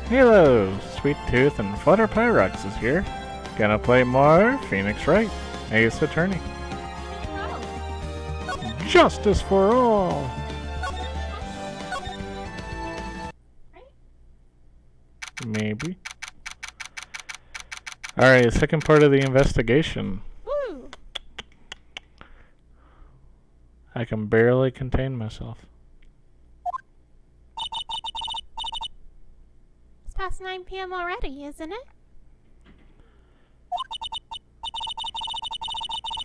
Hello, Sweet Tooth and Flutter Pyrox is here. Gonna play more Phoenix Wright, Ace Attorney. Oh. Justice for all! Right? Maybe. Alright, second part of the investigation. Woo! I can barely contain myself. It's past 9 p.m. already, isn't it?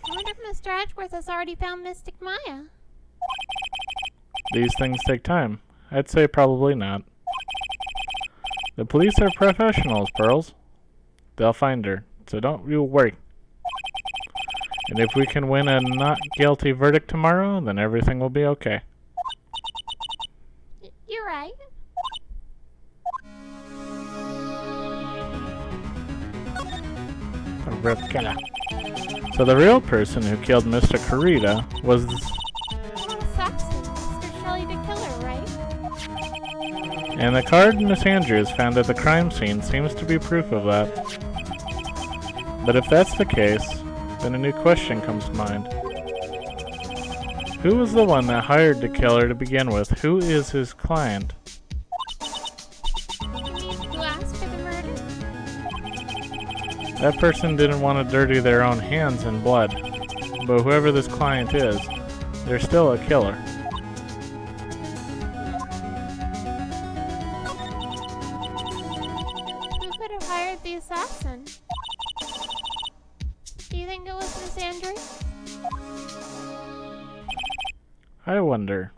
I wonder if Mr. Edgeworth has already found Mystic Maya. These things take time. I'd say probably not. The police are professionals, Pearls. They'll find her, so don't you worry. And if we can win a not guilty verdict tomorrow, then everything will be okay. You're right. A real killer. So the real person who killed Mr. Karita was... Saxon, Mr. Shelley the Killer, right? And the card Miss Andrews found at the crime scene seems to be proof of that. But if that's the case, then a new question comes to mind. Who was the one that hired the killer to begin with? Who is his client? Who asked for the murder? That person didn't want to dirty their own hands in blood. But whoever this client is, they're still a killer. Who could have hired the assassin? Do you think it was Miss Andrews? I wonder.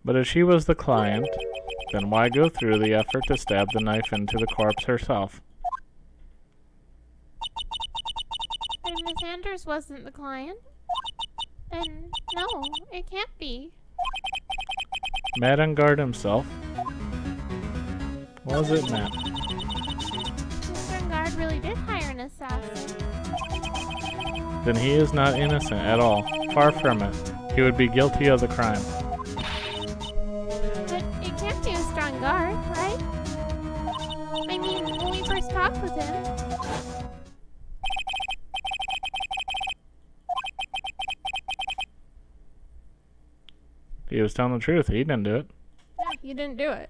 But if she was the client, then why go through the effort to stab the knife into the corpse herself? But if Miss Andrews wasn't the client, then no, it can't be. Matt on guard himself. Was it Matt? Mr. Guard really did hire an assassin. Then he is not innocent at all. Far from it. He would be guilty of the crime. But it can't be a strong guard, right? I mean, when we first talked with him, He was telling the truth. He didn't do it. yeah, you didn't do it.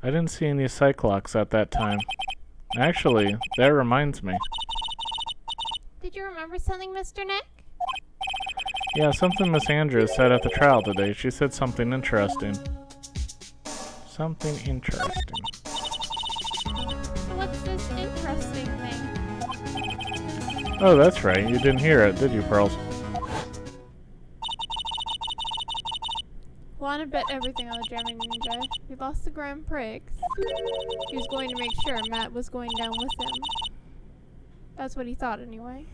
I didn't see any Cyclops at that time. Actually, that reminds me. Did you remember something, Mr. Nick? Yeah, something Miss Andrews said at the trial today. She said something interesting. Something interesting. So what's this interesting thing? Oh, that's right. You didn't hear it, did you, Pearls? Juan had bet everything on the jamming ninja. He lost the Grand Prix. He was going to make sure Matt was going down with him. That's what he thought anyway.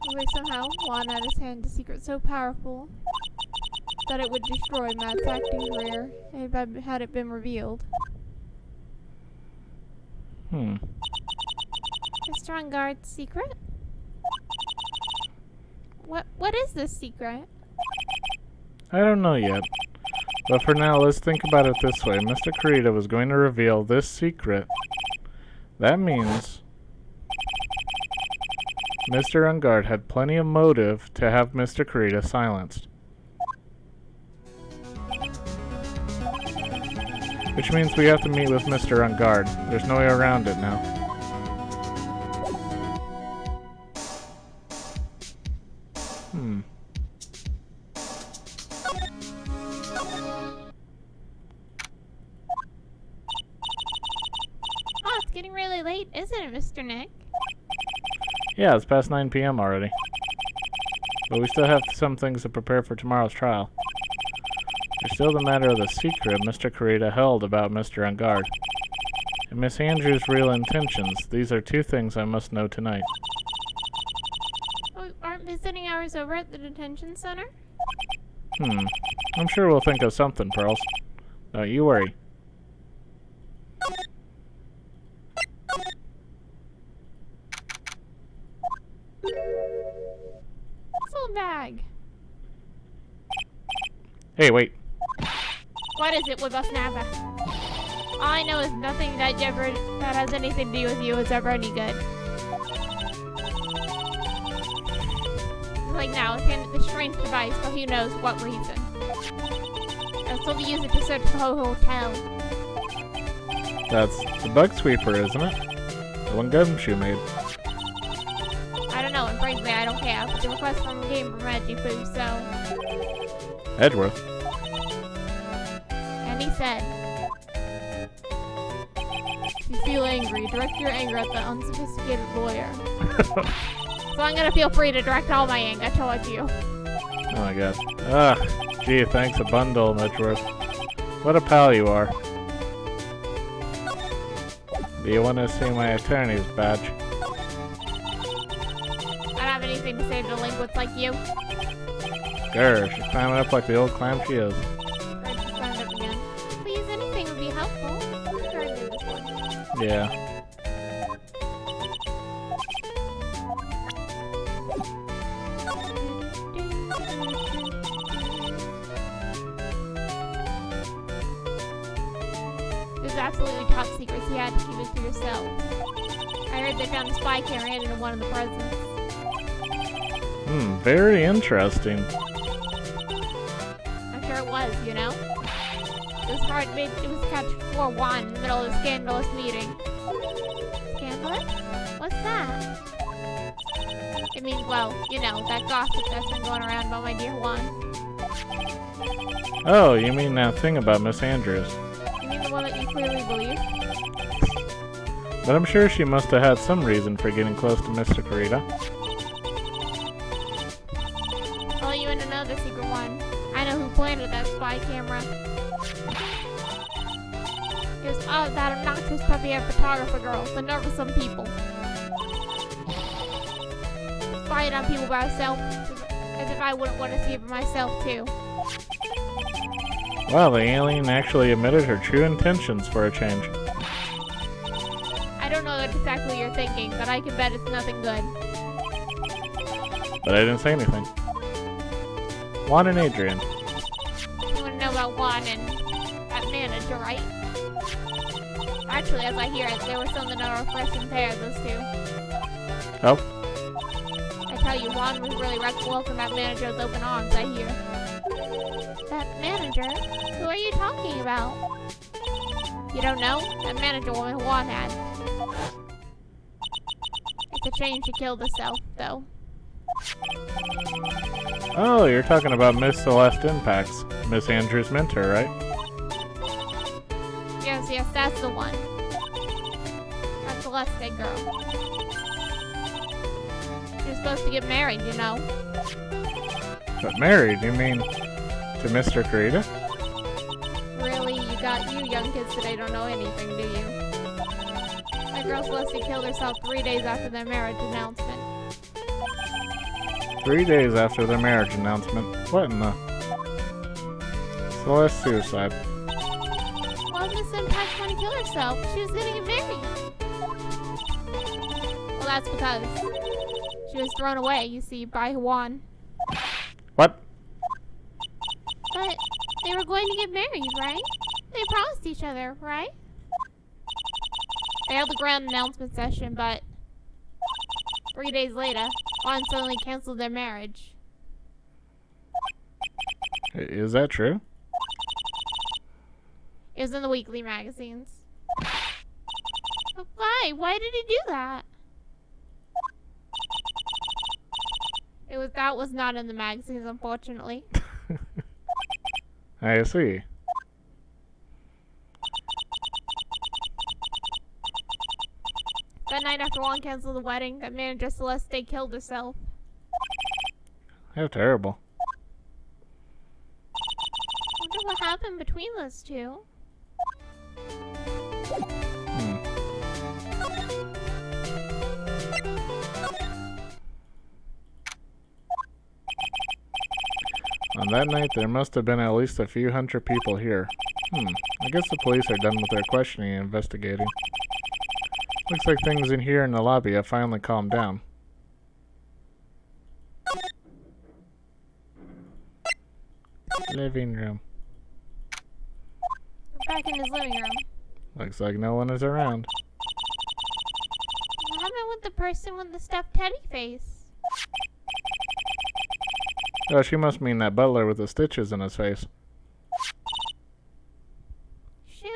Anyway, somehow, Juan had his hand a secret so powerful that it would destroy Matt's acting career had it been revealed. A strong guard's secret? What is this secret? I don't know yet. But for now, let's think about it this way. Mr. Karita was going to reveal this secret. That means Mr. Ungard had plenty of motive to have Mr. Karita silenced. Which means we have to meet with Mr. Ungard. There's no way around it now. Oh, it's getting really late, isn't it, Mr. Nick? Yeah, it's past 9 p.m. already. But we still have some things to prepare for tomorrow's trial. There's still the matter of the secret Mr. Karita held about Mr. Ungard. And Miss Andrews' real intentions. These are two things I must know tonight. Oh, aren't visiting hours over at the detention center? I'm sure we'll think of something, Pearls. Don't you worry. phone bag. Hey, wait. What is it with us, Napa? All I know is nothing that has anything to do with you is ever any good. Like now, it's handed this strange device for who knows what reason. I'll still use it to search the whole hotel. That's the bug sweeper, isn't it? The one Gumshoe made. I don't know, and frankly, I don't care. But the request from came from Reggie Poo, so. Edgeworth. And he said, if you feel angry, direct your anger at the unsophisticated lawyer. So I'm gonna feel free to direct all my anger towards you. Oh my god. Gee, thanks a bundle, Edgeworth. What a pal you are. Do you want to see my attorney's badge? I don't have anything to say to delinquents like you. Grr, she's climbing up like the old clam she is. Or just climbed up again. Please, anything would be helpful. Sure, I do this one. Yeah. There's absolutely top secrets. You had to keep it to yourself. I heard they found a spy camera hidden in one of the presents. Very interesting. I'm sure it was, you know? It was hard, it was captured before Juan in the middle of a scandalous meeting. Scandalous? What's that? It means, well, you know, that gossip that's been going around about my dear Juan. Oh, you mean that thing about Miss Andrews. You mean the one that you clearly believe? But I'm sure she must have had some reason for getting close to Mr. Kurita. I'll let you in another secret one. I know who planted that spy camera. It was that obnoxious puppy-head photographer girl, the nervous-some people. Spying on people by herself, as if I wouldn't want to see it for myself, too. Wow, the alien actually admitted her true intentions for a change. I don't know exactly what you're thinking, but I can bet it's nothing good. But I didn't say anything. Juan and Adrian. You want to know about Juan and that manager, right? Actually, as I hear it, there was something that was fresh and fair, those two. Oh? I tell you, Juan was really welcome that manager with open arms, I hear. That manager? Who are you talking about? You don't know? That manager woman Juan had. It's a shame she killed herself, though. Oh, you're talking about Miss Celeste Impacts. Miss Andrews' mentor, right? Yes, that's the one. That Celeste girl. She was supposed to get married, you know. But married, you mean to Mr. Kurita? Really? You young kids today don't know anything, do you? That girl Celeste killed herself 3 days after their marriage announcement. 3 days after their marriage announcement. What in the... Celeste suicide. Why did Miss Impact want to kill herself? She was gonna get married. Well, that's because she was thrown away, you see, by Juan. What? But they were going to get married, right? They promised each other, right? They held a grand announcement session, but 3 days later, Juan suddenly canceled their marriage. Is that true? It was in the weekly magazines. But why? Why did he do that? That was not in the magazines, unfortunately. I see. That night after Juan canceled the wedding, that manager Celeste killed herself. How terrible. I wonder what happened between those two. On that night, there must have been at least a few hundred people here. I guess the police are done with their questioning and investigating. Looks like things in here in the lobby have finally calmed down. Living room. We're back in his living room. Looks like no one is around. What happened with the person with the stuffed teddy face? Oh, she must mean that butler with the stitches in his face. Shoo!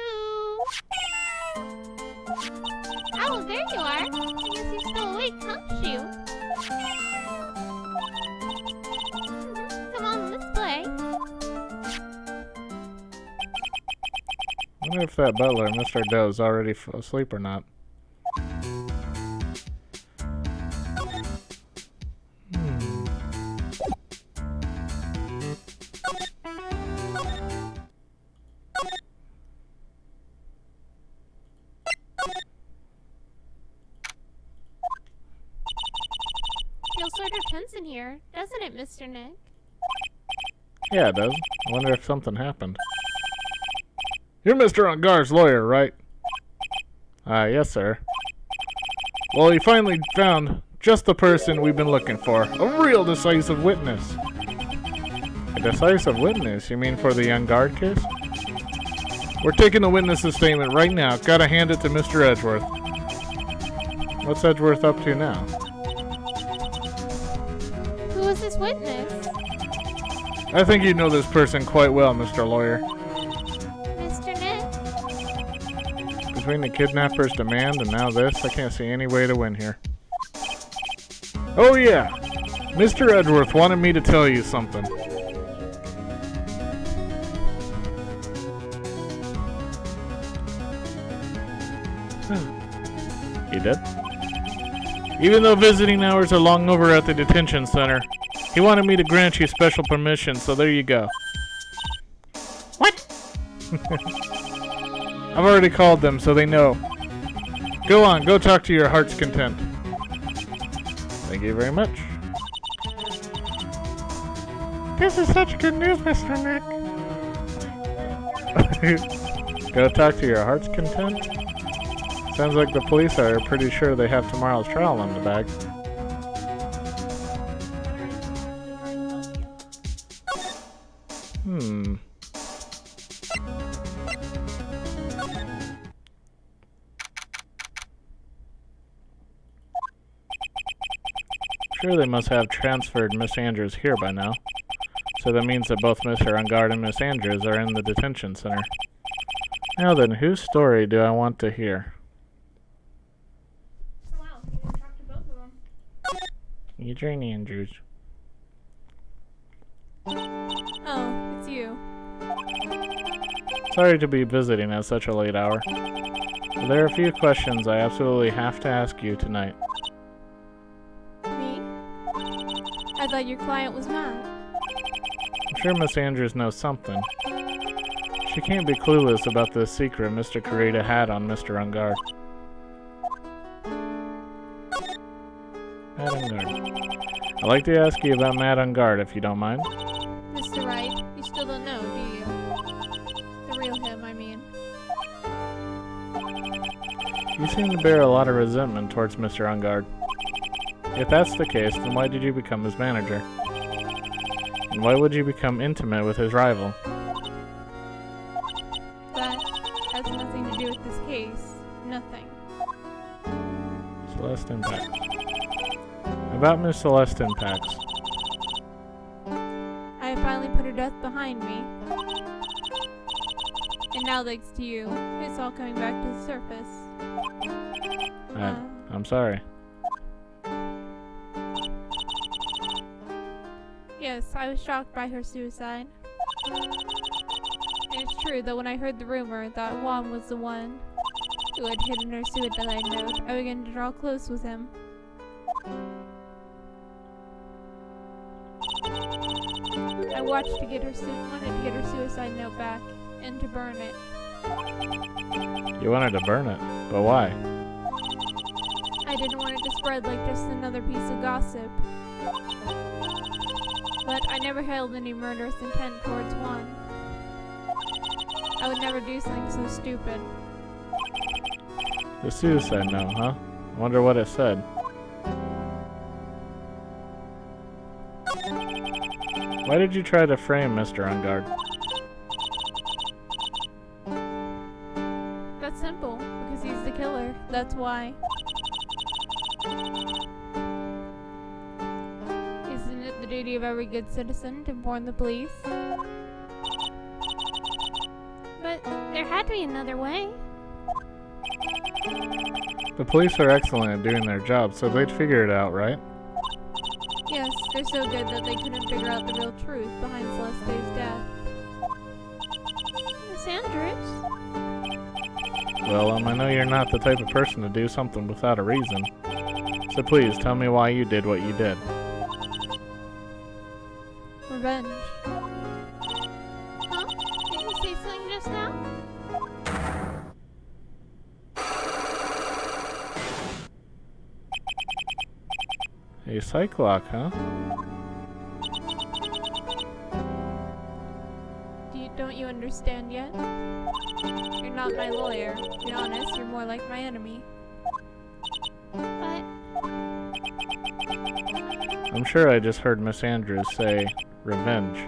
Oh, there you are. I guess you're still awake, huh, Shoo? Come on, let's play. I wonder if that butler, Mr. Doe, is already asleep or not. Feels sort of tense in here, doesn't it, Mr. Nick? Yeah, it does. I wonder if something happened. You're Mr. Ungar's lawyer, right? Yes, sir. Well, he finally found just the person we've been looking for. A real decisive witness. A decisive witness? You mean for the Ungard case? We're taking the witness's statement right now. Gotta hand it to Mr. Edgeworth. What's Edgeworth up to now? Who is this witness? I think you know this person quite well, Mr. Lawyer. Mr. Nick? Between the kidnapper's demand and now this, I can't see any way to win here. Oh yeah! Mr. Edgeworth wanted me to tell you something. He did? Even though visiting hours are long over at the detention center, he wanted me to grant you special permission, so there you go. What? I've already called them, so they know. Go on, go talk to your heart's content. Thank you very much. This is such good news, Mr. Nick. Go talk to your heart's content? Sounds like the police are pretty sure they have tomorrow's trial in the bag. Sure, they must have transferred Miss Andrews here by now. So that means that both Mr. Ungard and Miss Andrews are in the detention center. Now then, whose story do I want to hear? Wow, you can talk to both of them. Adrian Andrews. Oh, it's you. Sorry to be visiting at such a late hour. But there are a few questions I absolutely have to ask you tonight. Me? I thought your client was mad. I'm sure Miss Andrews knows something. She can't be clueless about the secret Mr. Corrida had on Mr. Ungard. Matt Ungard. I'd like to ask you about Matt Ungard, if you don't mind. Mr. Wright, you still don't know, do you? The real him, I mean. You seem to bear a lot of resentment towards Mr. Ungard. If that's the case, then why did you become his manager? And why would you become intimate with his rival? That has nothing to do with this case. Nothing. Celestine Pax. About Miss Celestine Pax. I have finally put her death behind me. And now, thanks to you, it's all coming back to the surface. I'm sorry. Yes, I was shocked by her suicide. And it's true that when I heard the rumor that Juan was the one who had hidden her suicide note, I began to draw close with him. I wanted to get her suicide note back and to burn it. You wanted to burn it, but why? I didn't want it to spread like just another piece of gossip. But I never held any murderous intent towards Juan. I would never do something so stupid. The suicide note, huh? I wonder what it said. Why did you try to frame Mr. On Guard? That's simple, because he's the killer. That's why. Isn't it the duty of every good citizen to inform the police? But there had to be another way. The police are excellent at doing their job, so they'd figure it out, right? Yes, they're so good that they couldn't figure out the real truth behind Celeste's death. Miss Andrews? Well, I know you're not the type of person to do something without a reason. So please, tell me why you did what you did. Revenge. Huh? Did you say something just now? A psych lock, huh? Don't you understand yet? You're not my lawyer. To be honest, you're more like my enemy. But I'm sure I just heard Miss Andrews say, revenge.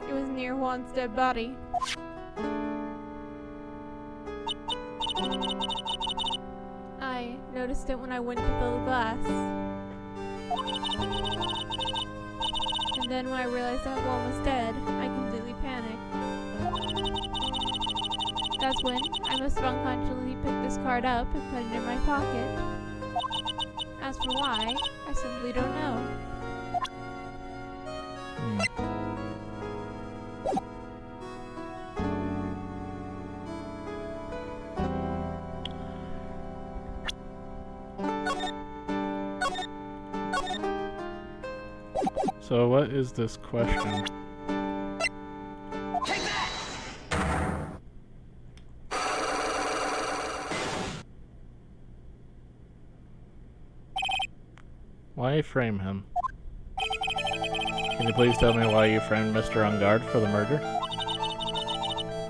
it was near Juan's dead body. I noticed it when I went to fill the glass. And then when I realized that Juan was dead, I completely panicked. That's when I must have unconsciously picked this card up and put it in my pocket. As for why, I simply don't know. So what is this question? Take that! Why frame him? Can you please tell me why you framed Mr. On Guard for the murder?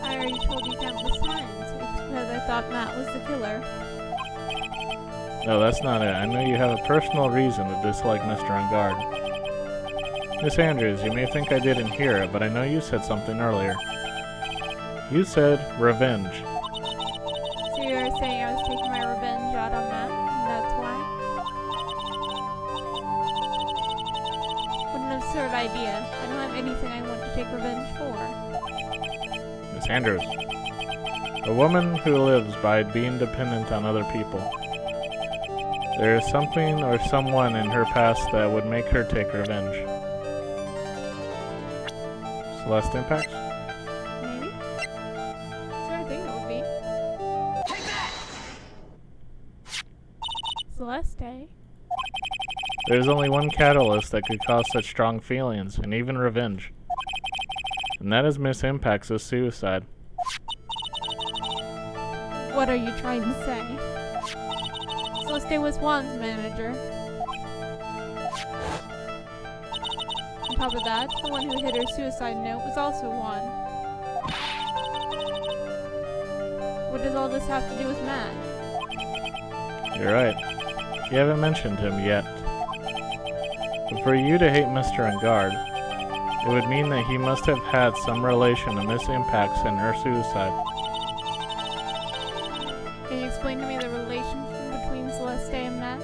I already told you countless times. It's because I thought Matt was the killer. No, that's not it. I know you have a personal reason to dislike Mr. On Guard. Miss Andrews, you may think I didn't hear it, but I know you said something earlier. You said revenge. So you were saying I was taking my revenge out on Matt, and that's why? What an absurd idea. I don't have anything I want to take revenge for. Miss Andrews, a woman who lives by being dependent on other people. There is something or someone in her past that would make her take revenge. Celeste impacts? Maybe? So I think it would be. Take that! Celeste? There's only one catalyst that could cause such strong feelings, and even revenge. And that is Miss Impacts' suicide. What are you trying to say? Celeste was Juan's manager. On top of that, the one who hid her suicide note was also Juan. What does all this have to do with Matt? You're right. You haven't mentioned him yet. But for you to hate Mr. On Guard, it would mean that he must have had some relation to Miss Impacts and her suicide. Can you explain to me the relation between Celeste and Matt?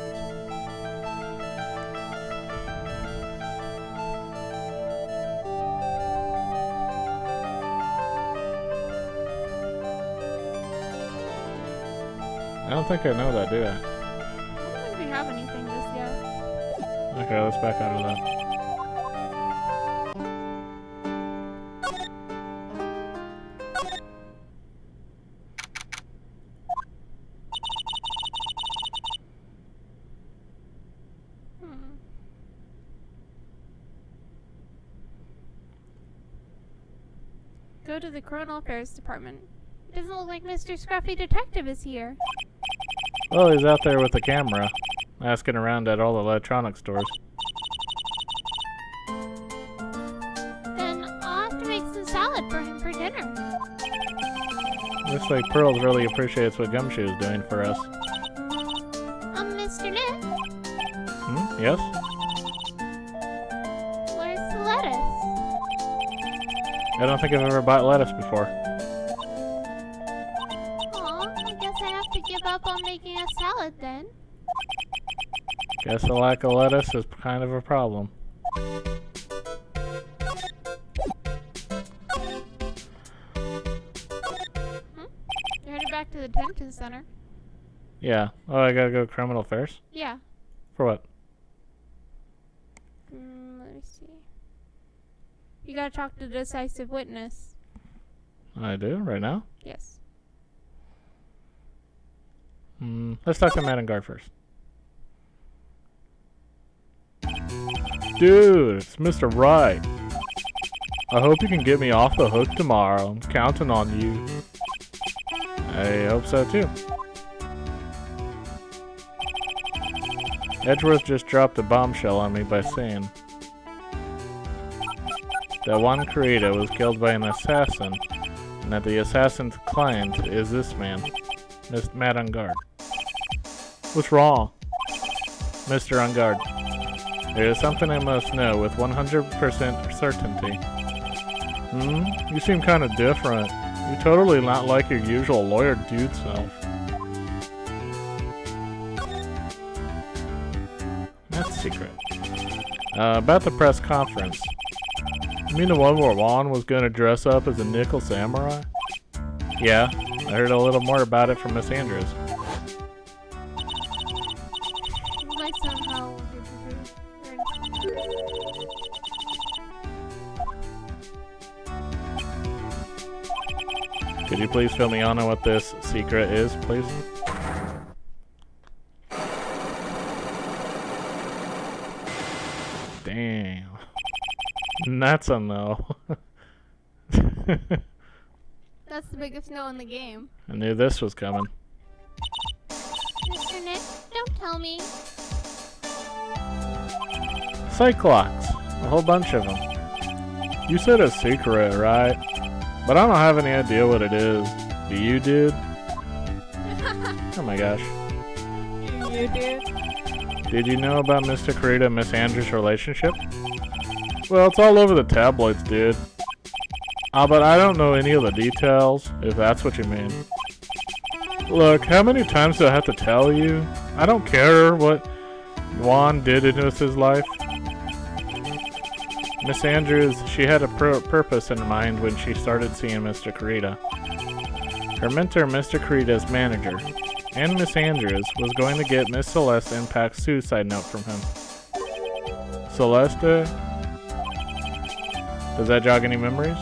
I don't think I know that, do I? I don't think we have anything just yet. Okay, let's back out of that. Go to the Criminal Affairs Department. It doesn't look like Mr. Scruffy Detective is here. Well, he's out there with the camera, asking around at all the electronic stores. Then I'll have to make some salad for him for dinner. Looks like Pearls really appreciates what Gumshoe is doing for us. Mr. Nick, Yes? where's the lettuce? I don't think I've ever bought lettuce before. Aw, I guess I have to give up on making a salad then. Guess the lack of lettuce is kind of a problem. You're headed back to the detention center. Yeah. Oh, I gotta go to criminal affairs? Yeah. For what? Let me see. You gotta talk to the decisive witness. I do, right now? Yes. Let's talk to Madam Guard first. Dude, it's Mr. Wright. I hope you can get me off the hook tomorrow. I'm counting on you. I hope so too. Edgeworth just dropped a bombshell on me by saying that Juan Corrida was killed by an assassin, and that the assassin's client is this man, Miss Matt on Guard. What's wrong? Mr. On Guard, there is something I must know with 100% certainty. You seem kind of different. You're totally not like your usual lawyer dude self. That's secret. About the press conference. You mean the one where Juan was gonna dress up as a nickel samurai? Yeah, I heard a little more about it from Miss Andrews. You might somehow Could you please fill me in on what this secret is, please? Damn. That's a no. That's the biggest no in the game. I knew this was coming. Mr. Nick, don't tell me. Cyclops. A whole bunch of them. You said a secret, right? But I don't have any idea what it is. Do you, dude? Oh my gosh. You dude. Did you know about Mr. Corrida and Miss Andrews' relationship? Well, it's all over the tabloids, dude. But I don't know any of the details, if that's what you mean. Look, how many times do I have to tell you? I don't care what Juan did with his life. Miss Andrews, she had a purpose in mind when she started seeing Mr. Corrida. Her mentor, Mr. Corrida's manager, and Miss Andrews, was going to get Miss Celeste Impact's suicide note from him. Celeste? Does that jog any memories?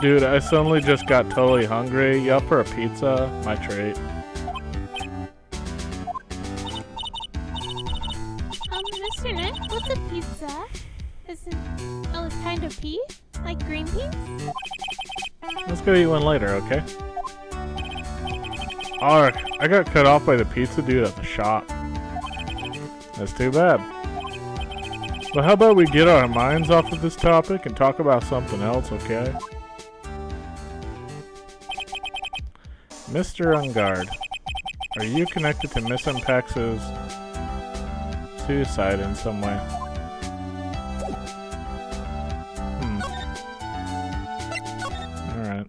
Dude, I suddenly just got totally hungry. You up for a pizza? My treat. Mr. Nick, what's a pizza? Is it a kind of pea? Like green peas? Let's go eat one later, okay? Ark, I got cut off by the pizza dude at the shop. That's too bad. But how about we get our minds off of this topic and talk about something else, okay? Mr. Ungard, are you connected to Miss Impex's suicide in some way? Alright.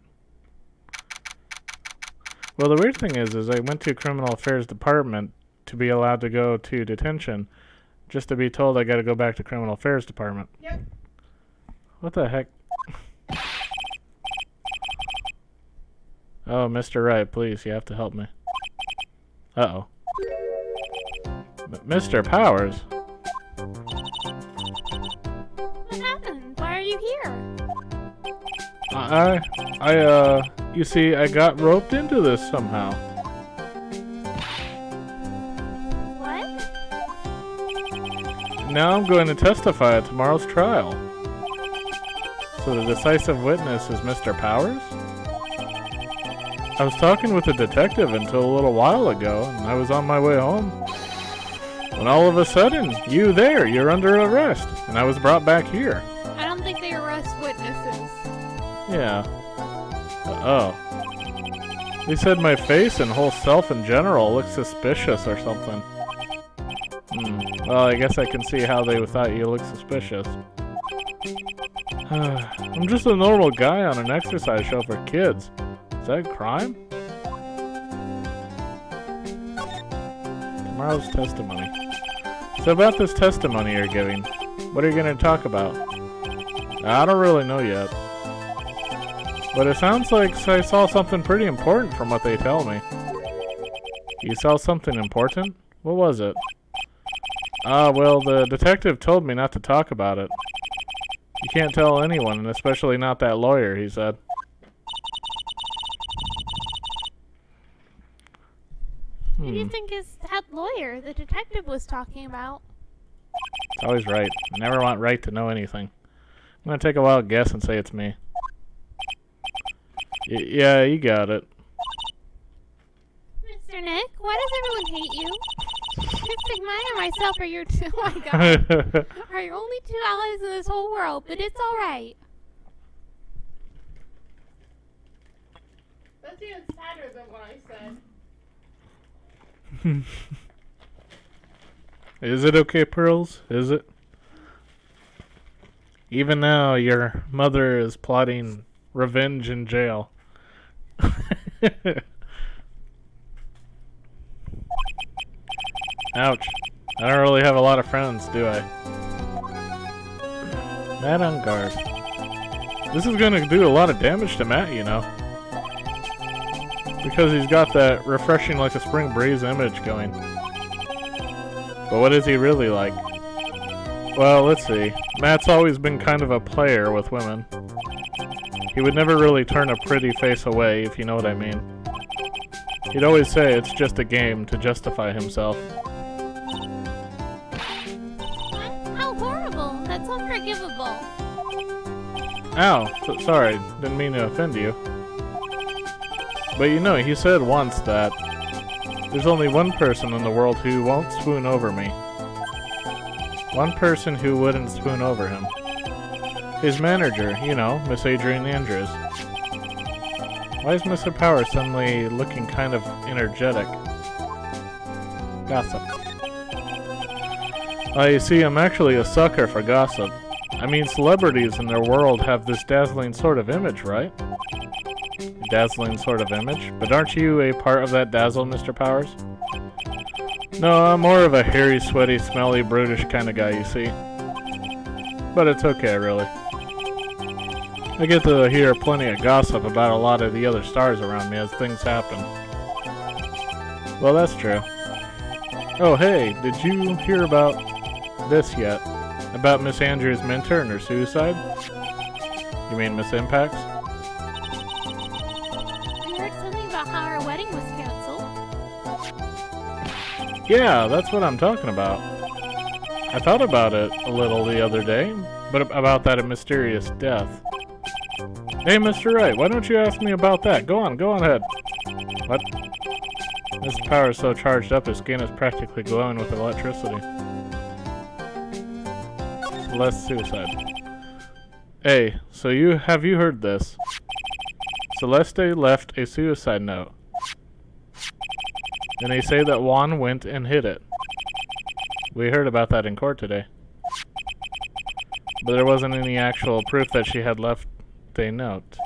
Well, the weird thing is I went to Criminal Affairs Department to be allowed to go to detention, just to be told I gotta go back to Criminal Affairs Department. Yep. What the heck? Oh, Mr. Wright, please, you have to help me. Uh-oh. Mr. Powers? What happened? Why are you here? You see, I got roped into this somehow. What? Now I'm going to testify at tomorrow's trial. So the decisive witness is Mr. Powers? I was talking with a detective until a little while ago, and I was on my way home. When all of a sudden, you're under arrest, and I was brought back here. I don't think they arrest witnesses. Yeah. Oh. He said my face and whole self in general looks suspicious or something. Well, I guess I can see how they thought you looked suspicious. I'm just a normal guy on an exercise show for kids. Is that a crime? Tomorrow's testimony. So about this testimony you're giving, what are you going to talk about? I don't really know yet. But it sounds like I saw something pretty important from what they tell me. You saw something important? What was it? Well, the detective told me not to talk about it. You can't tell anyone, and especially not that lawyer, he said. Who do you think is that lawyer the detective was talking about? It's always Wright. I never want Wright to know anything. I'm gonna take a wild guess and say it's me. Yeah, you got it. Mr. Nick, why does everyone hate you? It's like mine or myself are your two. Oh my god. Are your only two allies in this whole world, but it's alright. That's even sadder than what I said. Is it okay, Pearls? Is it? Even now, your mother is plotting revenge in jail. Ouch. I don't really have a lot of friends, do I? Matt on guard. This is gonna do a lot of damage to Matt, you know. Because he's got that refreshing like a spring breeze image going. But what is he really like? Well, let's see. Matt's always been kind of a player with women. He would never really turn a pretty face away, if you know what I mean. He'd always say it's just a game to justify himself. How horrible! That's unforgivable. Ow, sorry, didn't mean to offend you. But you know, he said once that there's only one person in the world who won't swoon over me. One person who wouldn't swoon over him. His manager, you know, Miss Adrian Andrews. Why is Mr. Power suddenly looking kind of energetic? Gossip. You see, I'm actually a sucker for gossip. I mean, celebrities in their world have this dazzling sort of image, right? A dazzling sort of image? But aren't you a part of that dazzle, Mr. Powers? No, I'm more of a hairy, sweaty, smelly, brutish kind of guy, you see. But it's okay, really. I get to hear plenty of gossip about a lot of the other stars around me as things happen. Well, that's true. Oh, hey, did you hear about this yet? About Miss Andrews' mentor and her suicide? You mean Miss Impacts? I heard something about how her wedding was canceled. Yeah, that's what I'm talking about. I thought about it a little the other day, but about that mysterious death. Hey, Mr. Wright, why don't you ask me about that? Go on ahead. What? Mr. Power is so charged up his skin is practically glowing with electricity. Celeste's suicide. Hey, so have you heard this? Celeste left a suicide note. And they say that Juan went and hid it. We heard about that in court today. But there wasn't any actual proof that she had left a note.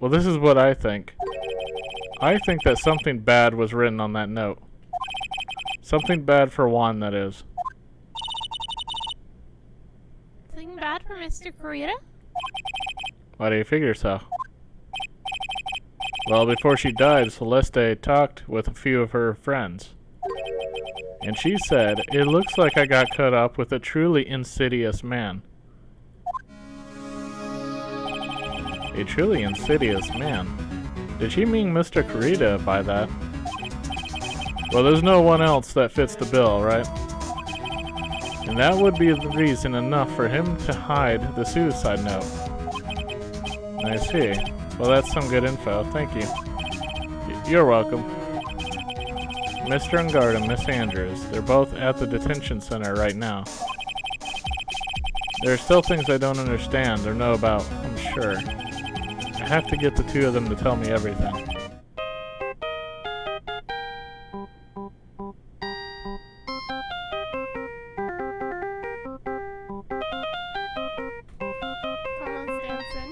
Well, this is what I think. I think that something bad was written on that note. Something bad for Juan, that is. Something bad for Mr. Kurita? Why do you figure so? Well, before she died, Celeste talked with a few of her friends. And she said, "It looks like I got caught up with a truly insidious man." A truly insidious man. Did she mean Mr. Kurita by that? Well, there's no one else that fits the bill, right? And that would be the reason enough for him to hide the suicide note. I see. Well, that's some good info. Thank you. You're welcome. Mr. Ungard and Miss Andrews, they're both at the detention center right now. There are still things I don't understand or know about, I'm sure. I have to get the two of them to tell me everything. Carl's dancing.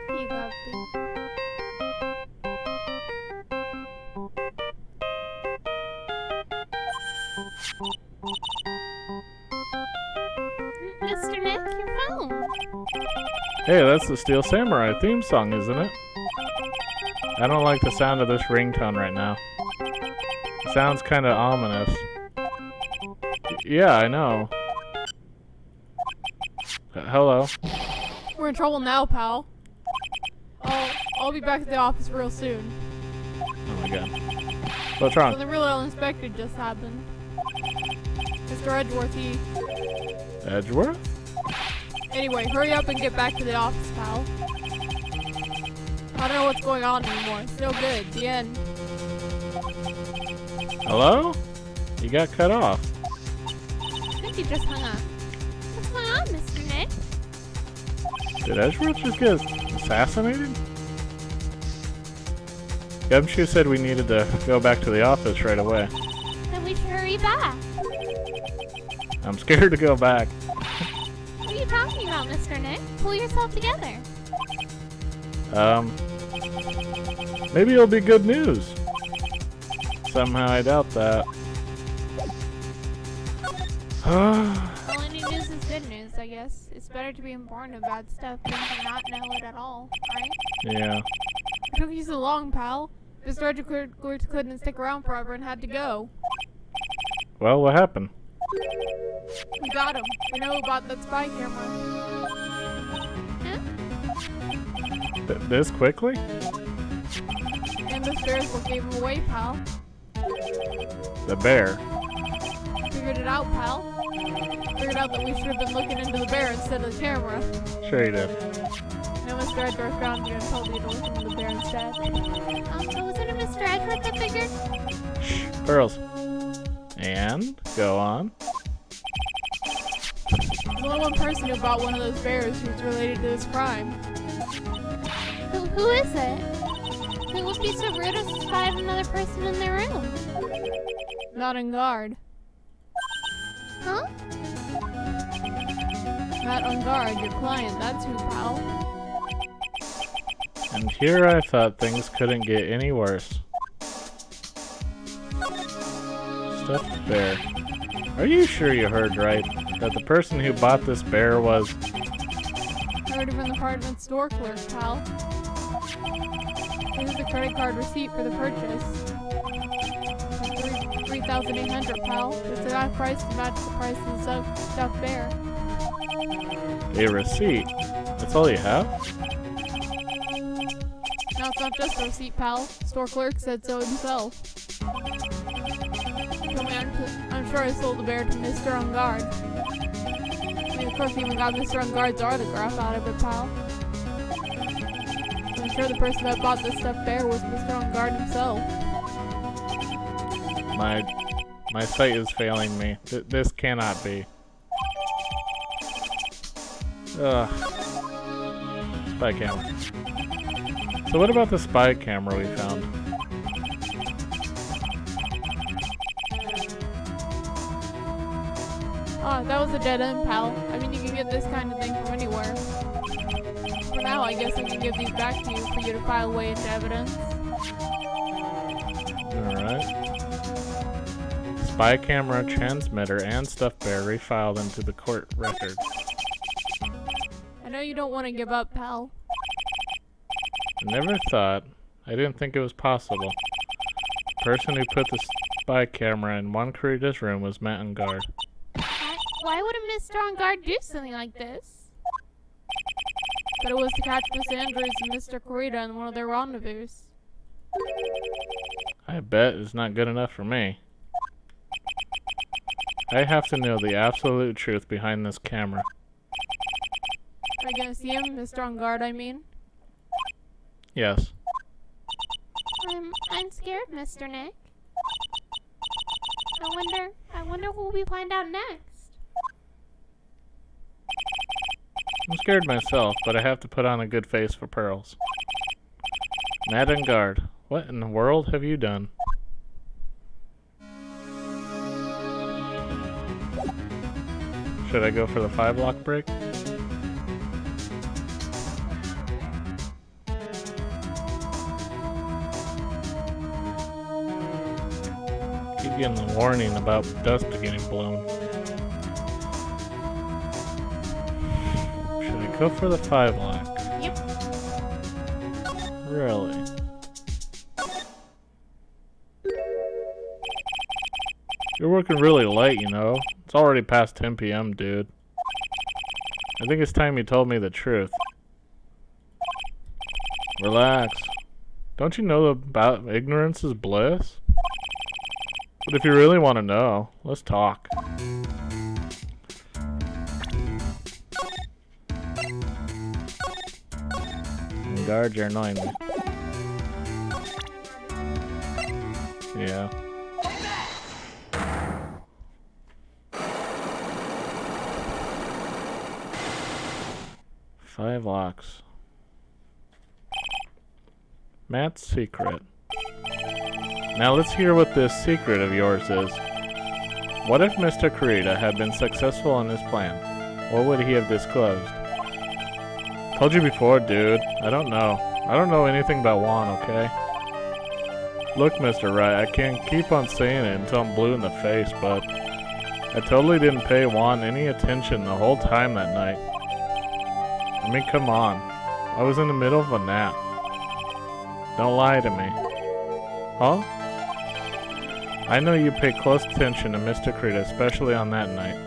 He lovely. Mr. Nick, your phone. Hey, that's the Steel Samurai theme song, isn't it? I don't like the sound of this ringtone right now. It sounds kind of ominous. Yeah, I know. Hello. We're in trouble now, pal. I'll be back at the office real soon. Oh my god. What's wrong? Something really unexpected just happened. Mr. Edgeworth, Edgeworth? Anyway, hurry up and get back to the office, pal. I don't know what's going on anymore. It's no good. The end. Hello? You got cut off. I think he just hung up. What's going on, Mr. Nick? Did Edgeworth just get assassinated? Gumshoe said we needed to go back to the office right away. Then we should hurry back. I'm scared to go back. What are you talking about, Mr. Nick? Pull yourself together. Maybe it'll be good news. Somehow I doubt that. Well, any news is good news, I guess. It's better to be informed of bad stuff than to not know it at all, right? Yeah. It took you so long, pal. Mr. Edgeworth couldn't stick around forever and had to go. Well, what happened? We got him. We know about that spy camera. Huh? This quickly? And this bear's what gave him away, pal. The bear. Figured it out, pal. Figured out that we should have been looking into the bear instead of the camera. Sure you did. Now Mr. Edgeworth found you and told you to look into the bear instead. So wasn't it Mr. Edgeworth that figured? Shh, Pearls. And go on. There's only one person who bought one of those bears who's related to this crime. Who is it? Who would be so rude as to spy on another person in their room? Not on guard. Huh? Not on guard, your client, that's who, pal. And here I thought things couldn't get any worse. Stuffed bear. Are you sure you heard right? That the person who bought this bear was... Heard it from the department store clerk, pal. Here's the credit card receipt for the purchase. $3,800, pal. It's that price to match the price of the stuffed bear. a receipt. That's all you have? No, it's not just a receipt, pal. Store clerk said so himself. I'm sure I sold the bear to Mr. On Guard. I mean, the clerk even got Mr. On Guard's autograph out of it, pal. I'm sure the person that bought this stuffed bear was Mr. On Guard himself. My sight is failing me. This cannot be. Ugh. Spy camera. So what about the spy camera we found? Ah, that was a dead end, pal. I mean, you can get this kind of thing from anywhere. For now, I guess I can give these back to you for you to file away into evidence. Alright. Spy camera, transmitter, and stuffed bear refiled into the court record. I know you don't want to give up, pal. I never thought. I didn't think it was possible. The person who put the spy camera in Juan Corrida's room was Matt on guard. Why would a Mr. On Guard do something like this? But it was to catch Miss Andrews and Mr. Corrida in one of their rendezvous. I bet it's not good enough for me. I have to know the absolute truth behind this camera. Are you gonna see him, Mr. On Guard, I mean? Yes. I'm scared, Mr. Nick. I wonder what we find out next. I'm scared myself, but I have to put on a good face for Pearls. Matt and Guard, what in the world have you done? Should I go for the 5-lock break? Keep getting the warning about dust getting blown. Should I go for the 5-lock? Yep. Really? You're working really late, you know. It's already past 10 p.m., dude. I think it's time you told me the truth. Relax. Don't you know about ignorance is bliss? But if you really want to know, let's talk. Guard, you're annoying me. Yeah. Five locks. Matt's secret. Now let's hear what this secret of yours is. What if Mr. Kurita had been successful in his plan? What would he have disclosed? Told you before, dude. I don't know. I don't know anything about Juan, okay? Look, Mr. Wright, I can't keep on saying it until I'm blue in the face, but I totally didn't pay Juan any attention the whole time that night. I mean, come on. I was in the middle of a nap. Don't lie to me. Huh? I know you pay close attention to Mr. Kurita, especially on that night.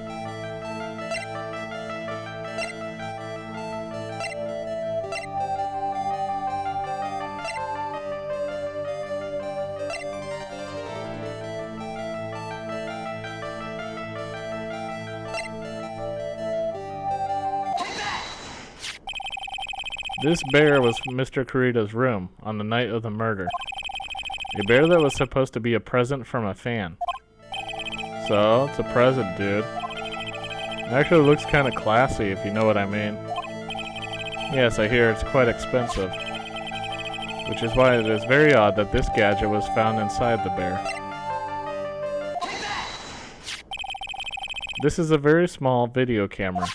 This bear was Mr. Kurita's room on the night of the murder. A bear that was supposed to be a present from a fan. So, it's a present, dude. It actually looks kind of classy, if you know what I mean. Yes, I hear it's quite expensive. Which is why it is very odd that this gadget was found inside the bear. This is a very small video camera.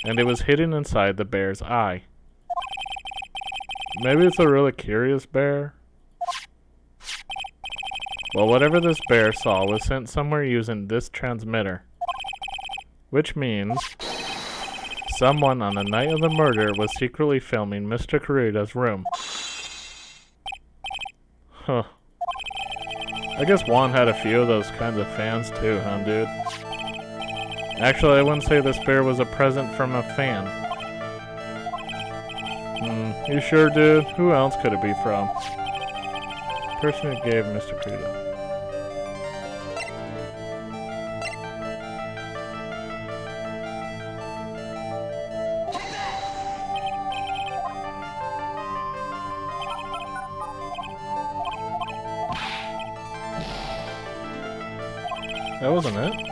And it was hidden inside the bear's eye. Maybe it's a really curious bear? Well, whatever this bear saw was sent somewhere using this transmitter. Which means someone on the night of the murder was secretly filming Mr. Kurita's room. Huh. I guess Juan had a few of those kinds of fans too, huh, dude? Actually, I wouldn't say this bear was a present from a fan. You sure, dude? Who else could it be from? Person who gave Mr. Kurita. That wasn't it.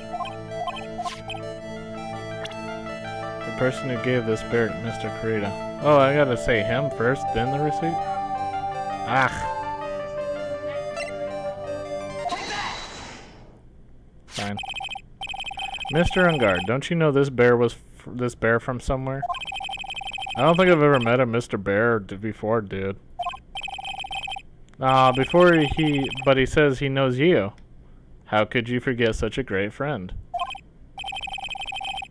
The person who gave this bear to Mr. Kurita. Oh, I gotta say him first, then the receipt? Ah. Fine. Mr. Ungard, don't you know this bear was this bear from somewhere? I don't think I've ever met a Mr. Bear before, dude. But he says he knows you. How could you forget such a great friend?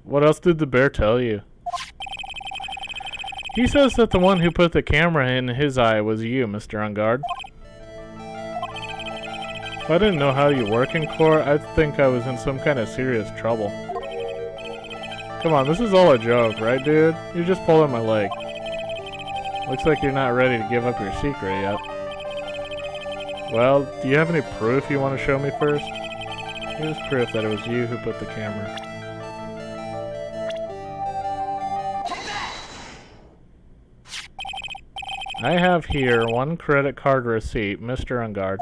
What else did the bear tell you? He says that the one who put the camera in his eye was you, Mr. Ungard. If I didn't know how you work in court, I'd think I was in some kind of serious trouble. Come on, this is all a joke, right, dude? You're just pulling my leg. Looks like you're not ready to give up your secret yet. Well, do you have any proof you want to show me first? Here's proof that it was you who put the camera. I have here one credit card receipt, Mr. Ungard.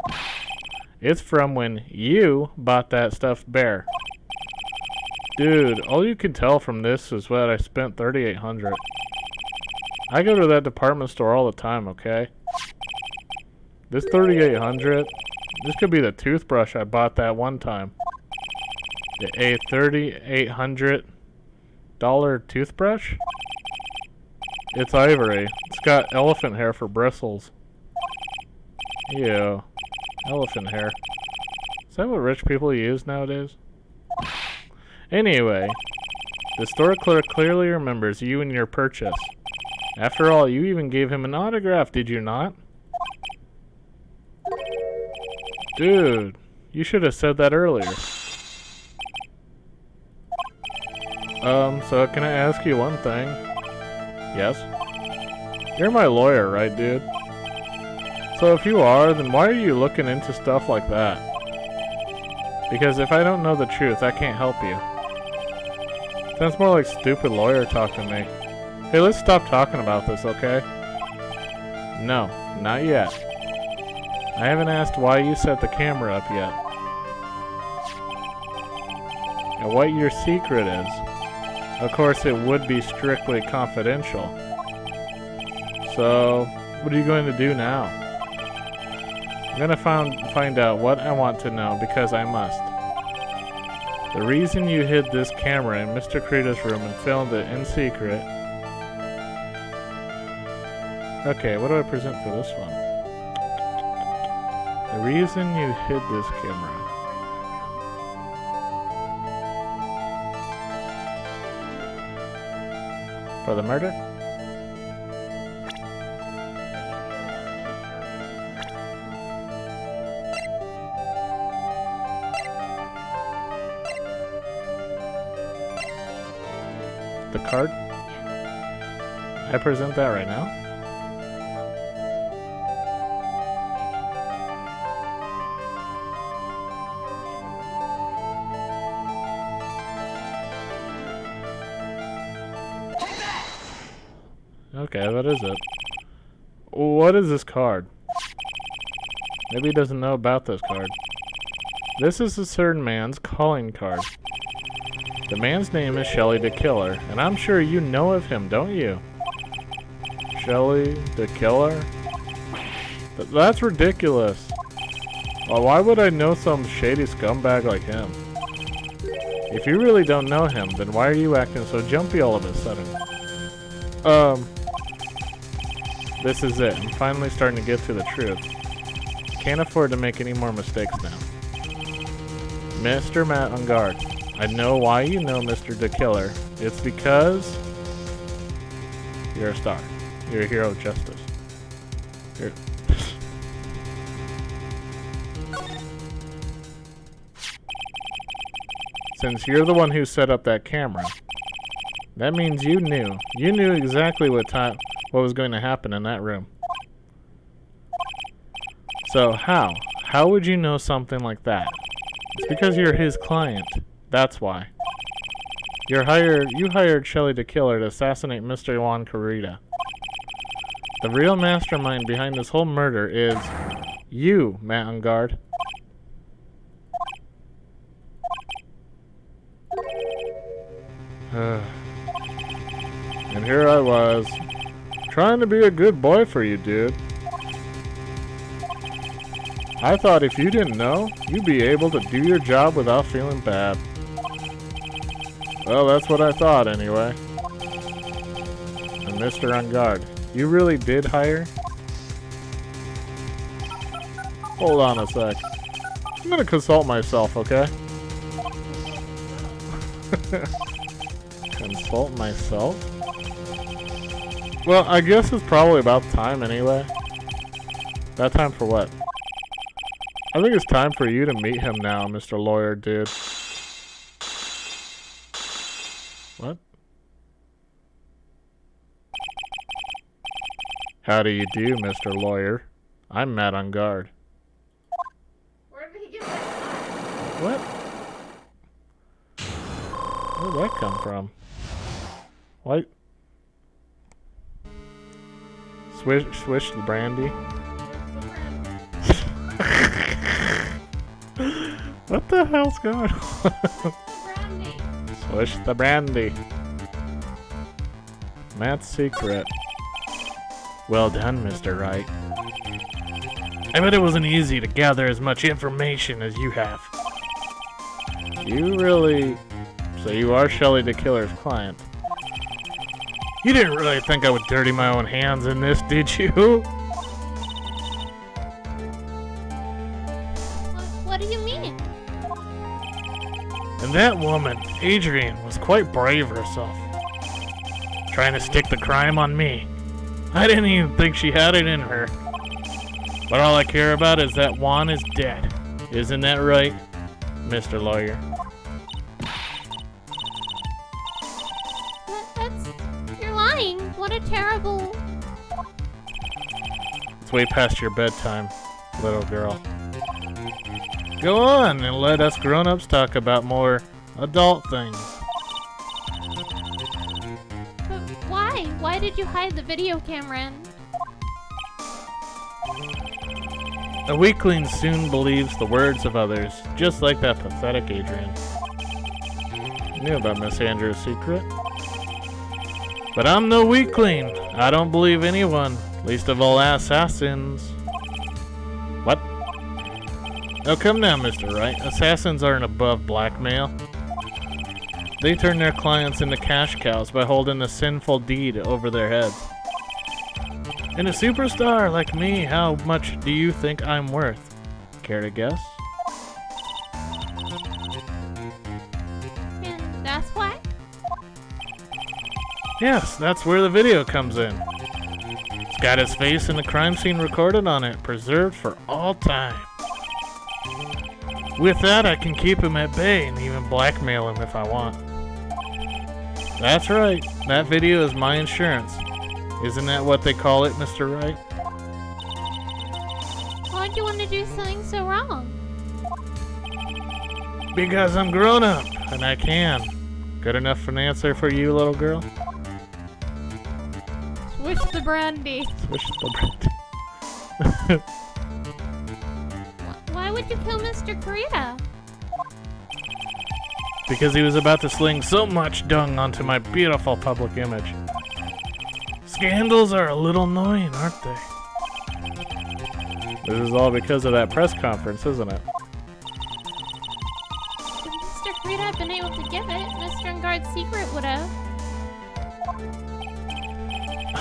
It's from when you bought that stuffed bear. Dude, all you can tell from this is what I spent $3,800. I go to that department store all the time, okay? This $3,800, this could be the toothbrush I bought that one time. A $3,800 toothbrush? It's ivory. It's got elephant hair for bristles. Ew. Elephant hair. Is that what rich people use nowadays? Anyway, the store clerk clearly remembers you and your purchase. After all, you even gave him an autograph, did you not? Dude, you should have said that earlier. So can I ask you one thing? Yes? You're my lawyer, right, dude? So if you are, then why are you looking into stuff like that? Because if I don't know the truth, I can't help you. Sounds more like stupid lawyer talk to me. Hey, let's stop talking about this, okay? No, not yet. I haven't asked why you set the camera up yet. And what your secret is. Of course, it would be strictly confidential. So, what are you going to do now? I'm gonna find out what I want to know because I must. The reason you hid this camera in Mr. Krita's room and filmed it in secret. Okay, what do I present for this one? The reason you hid this camera. For the murder? The card? I present that right now? Okay, that is it. What is this card? Maybe he doesn't know about this card. This is a certain man's calling card. The man's name is Shelly the Killer, and I'm sure you know of him, don't you? Shelly the Killer? That's ridiculous. Well, why would I know some shady scumbag like him? If you really don't know him, then why are you acting so jumpy all of a sudden? This is it. I'm finally starting to get to the truth. Can't afford to make any more mistakes now. Mr. Matt on guard. I know why you know Mr. the Killer. It's because you're a star. You're a hero of justice. You're Since you're the one who set up that camera, that means you knew. You knew exactly what was going to happen in that room. So how? How would you know something like that? It's because you're his client. That's why. You hired Shelly the Killer to assassinate Mr. Juan Carita. The real mastermind behind this whole murder is you, Matt on guard. And here I was, trying to be a good boy for you, dude. I thought if you didn't know, you'd be able to do your job without feeling bad. Well, that's what I thought anyway. And Mr. On guard, you really did hire? Hold on a sec. I'm gonna consult myself, okay? Consult myself? Well, I guess it's probably about time anyway. That time for what? I think it's time for you to meet him now, Mr. Lawyer, dude. What? How do you do, Mr. Lawyer? I'm Matt on guard. Where did he get that? What? Where'd that come from? What? Swish the brandy. What the hell's going on? Brandy. Swish the brandy. Matt's secret. Well done, Mr. Wright. I bet it wasn't easy to gather as much information as you have. You really... So you are Shelley the Killer's client. You didn't really think I would dirty my own hands in this, did you? What do you mean? And that woman, Adrian, was quite brave herself. Trying to stick the crime on me. I didn't even think she had it in her. But all I care about is that Juan is dead. Isn't that right, Mr. Lawyer? You're lying. What a terrible... It's way past your bedtime, little girl. Go on and let us grown-ups talk about more adult things. But why? Why did you hide the video camera in? A weakling soon believes the words of others, just like that pathetic Adrian. You knew about Miss Andrews' secret? But I'm no weakling. I don't believe anyone, least of all assassins. What? Oh, come now, Mr. Wright. Assassins aren't above blackmail. They turn their clients into cash cows by holding a sinful deed over their heads. And a superstar like me, how much do you think I'm worth? Care to guess? And that's why? Yes, that's where the video comes in. It's got his face and the crime scene recorded on it, preserved for all time. With that, I can keep him at bay and even blackmail him if I want. That's right, that video is my insurance. Isn't that what they call it, Mr. Wright? Why'd you want to do something so wrong? Because I'm grown up, and I can. Good enough for an answer for you, little girl? Swish the brandy. Swish the bread. Why would you kill Mr. Kurita? Because he was about to sling so much dung onto my beautiful public image. Scandals are a little annoying, aren't they? This is all because of that press conference, isn't it? If Mr. Kurita had been able to give it, Mr. Engard's secret would have.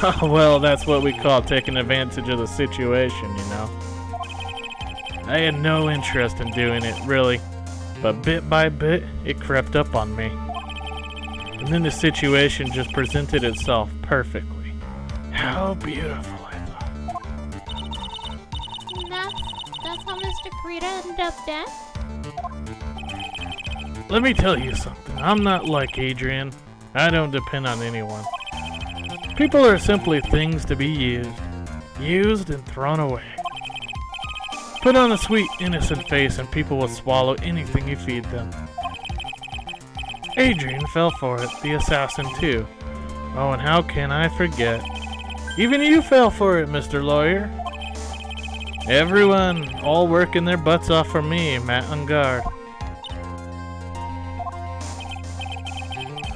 Oh, well, that's what we call taking advantage of the situation, you know. I had no interest in doing it, really. But bit by bit, it crept up on me. And then the situation just presented itself perfectly. How beautiful, I thought. And that's how Mr. Kurita ended up dead? Let me tell you something. I'm not like Adrian. I don't depend on anyone. People are simply things to be used and thrown away. Put on a sweet, innocent face and people will swallow anything you feed them. Adrian fell for it, the assassin too. Oh, and how can I forget? Even you fell for it, Mr. Lawyer. Everyone, all working their butts off for me, Matt Engard.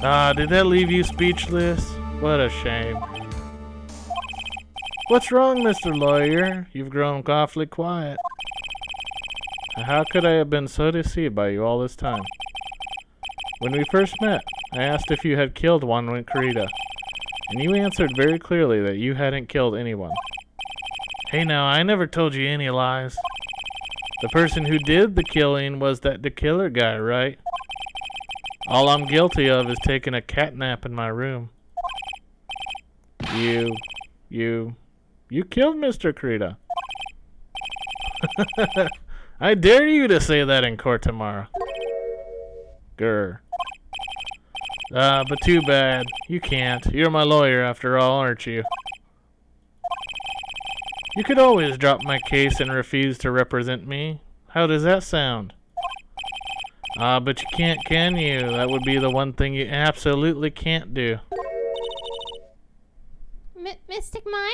Ah, did that leave you speechless? What a shame. What's wrong, Mr. Lawyer? You've grown awfully quiet. How could I have been so deceived by you all this time? When we first met, I asked if you had killed Juan Kurita, and you answered very clearly that you hadn't killed anyone. Hey now, I never told you any lies. The person who did the killing was the killer guy, right? All I'm guilty of is taking a cat nap in my room. You killed Mr. Kurita. I dare you to say that in court tomorrow. Grr. But too bad. You can't. You're my lawyer after all, aren't you? You could always drop my case and refuse to represent me. How does that sound? But you can't, can you? That would be the one thing you absolutely can't do. Mystic Maya?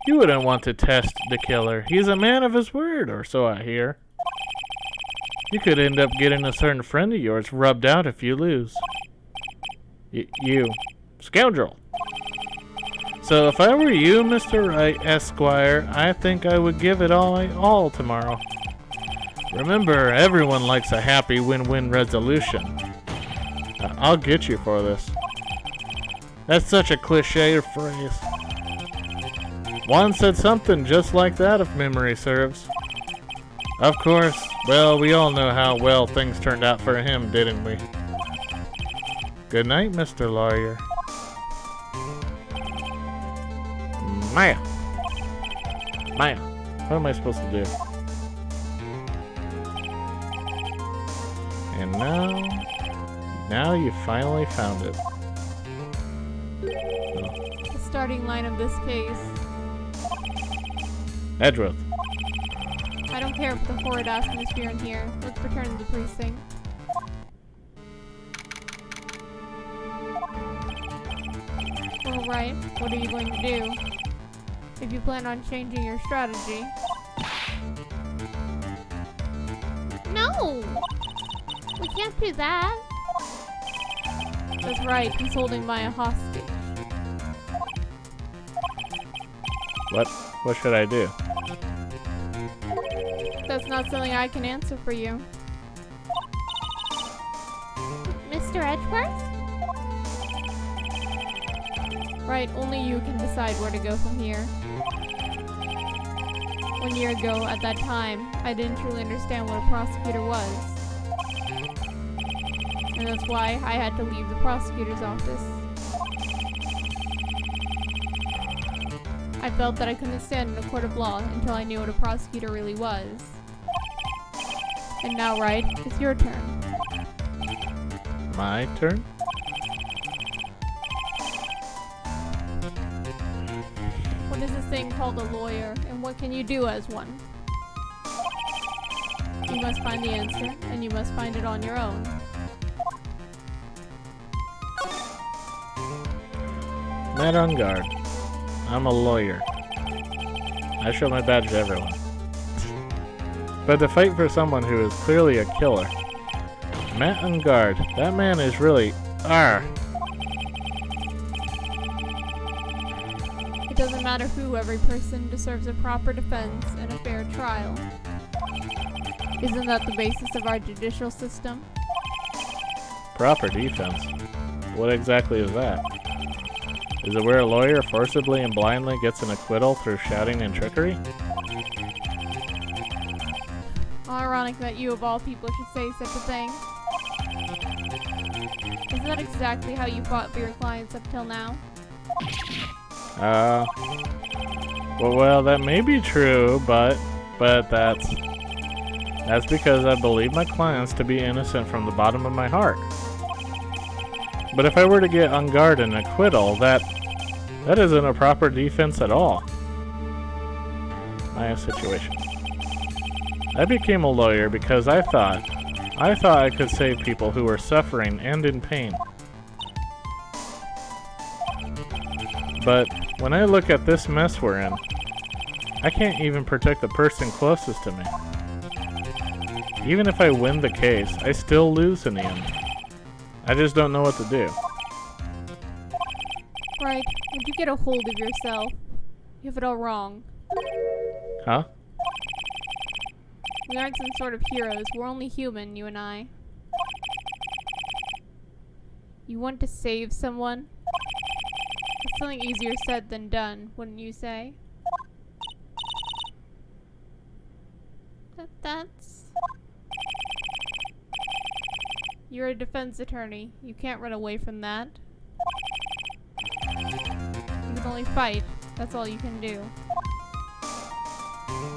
You wouldn't want to test the killer. He's a man of his word, or so I hear. You could end up getting a certain friend of yours rubbed out if you lose. You scoundrel. So if I were you, Mr. Wright, Esquire, I think I would give it all tomorrow. Remember, everyone likes a happy win-win resolution. I'll get you for this. That's such a cliche phrase. Juan said something just like that, if memory serves. Of course, well, we all know how well things turned out for him, didn't we? Good night, Mr. Lawyer. Maya! Maya, what am I supposed to do? And now you finally found it. The starting line of this case. Edgeworth. I don't care if the horrid atmosphere in here. Let's return to the precinct. Well, Wright, what are you going to do? If you plan on changing your strategy. No! We can't do that. That's right, he's holding Maya hostage. What should I do? That's not something I can answer for you. Mr. Edgeworth? Right, only you can decide where to go from here. 1 year ago, at that time, I didn't truly understand what a prosecutor was. And that's why I had to leave the prosecutor's office. I felt that I couldn't stand in a court of law until I knew what a prosecutor really was. And now, Wright, it's your turn. My turn? What is this thing called a lawyer, and what can you do as one? You must find the answer, and you must find it on your own. Matt on guard. I'm a lawyer. I show my badge to everyone. But to fight for someone who is clearly a killer. Matt on guard. That man is really... Arr! It doesn't matter who, every person deserves a proper defense and a fair trial. Isn't that the basis of our judicial system? Proper defense. What exactly is that? Is it where a lawyer forcibly and blindly gets an acquittal through shouting and trickery? How ironic that you of all people should say such a thing. Isn't that exactly how you fought for your clients up till now? Well, that may be true, but that's because I believe my clients to be innocent from the bottom of my heart. But if I were to get on guard and acquittal, that isn't a proper defense at all. My situation. I became a lawyer because I thought I could save people who were suffering and in pain. But when I look at this mess we're in, I can't even protect the person closest to me. Even if I win the case, I still lose in the end. I just don't know what to do. Right, would you get a hold of yourself? You have it all wrong. Huh? We aren't some sort of heroes, we're only human, you and I. You want to save someone? It's something easier said than done, wouldn't you say? That's... You're a defense attorney. You can't run away from that. You can only fight. That's all you can do.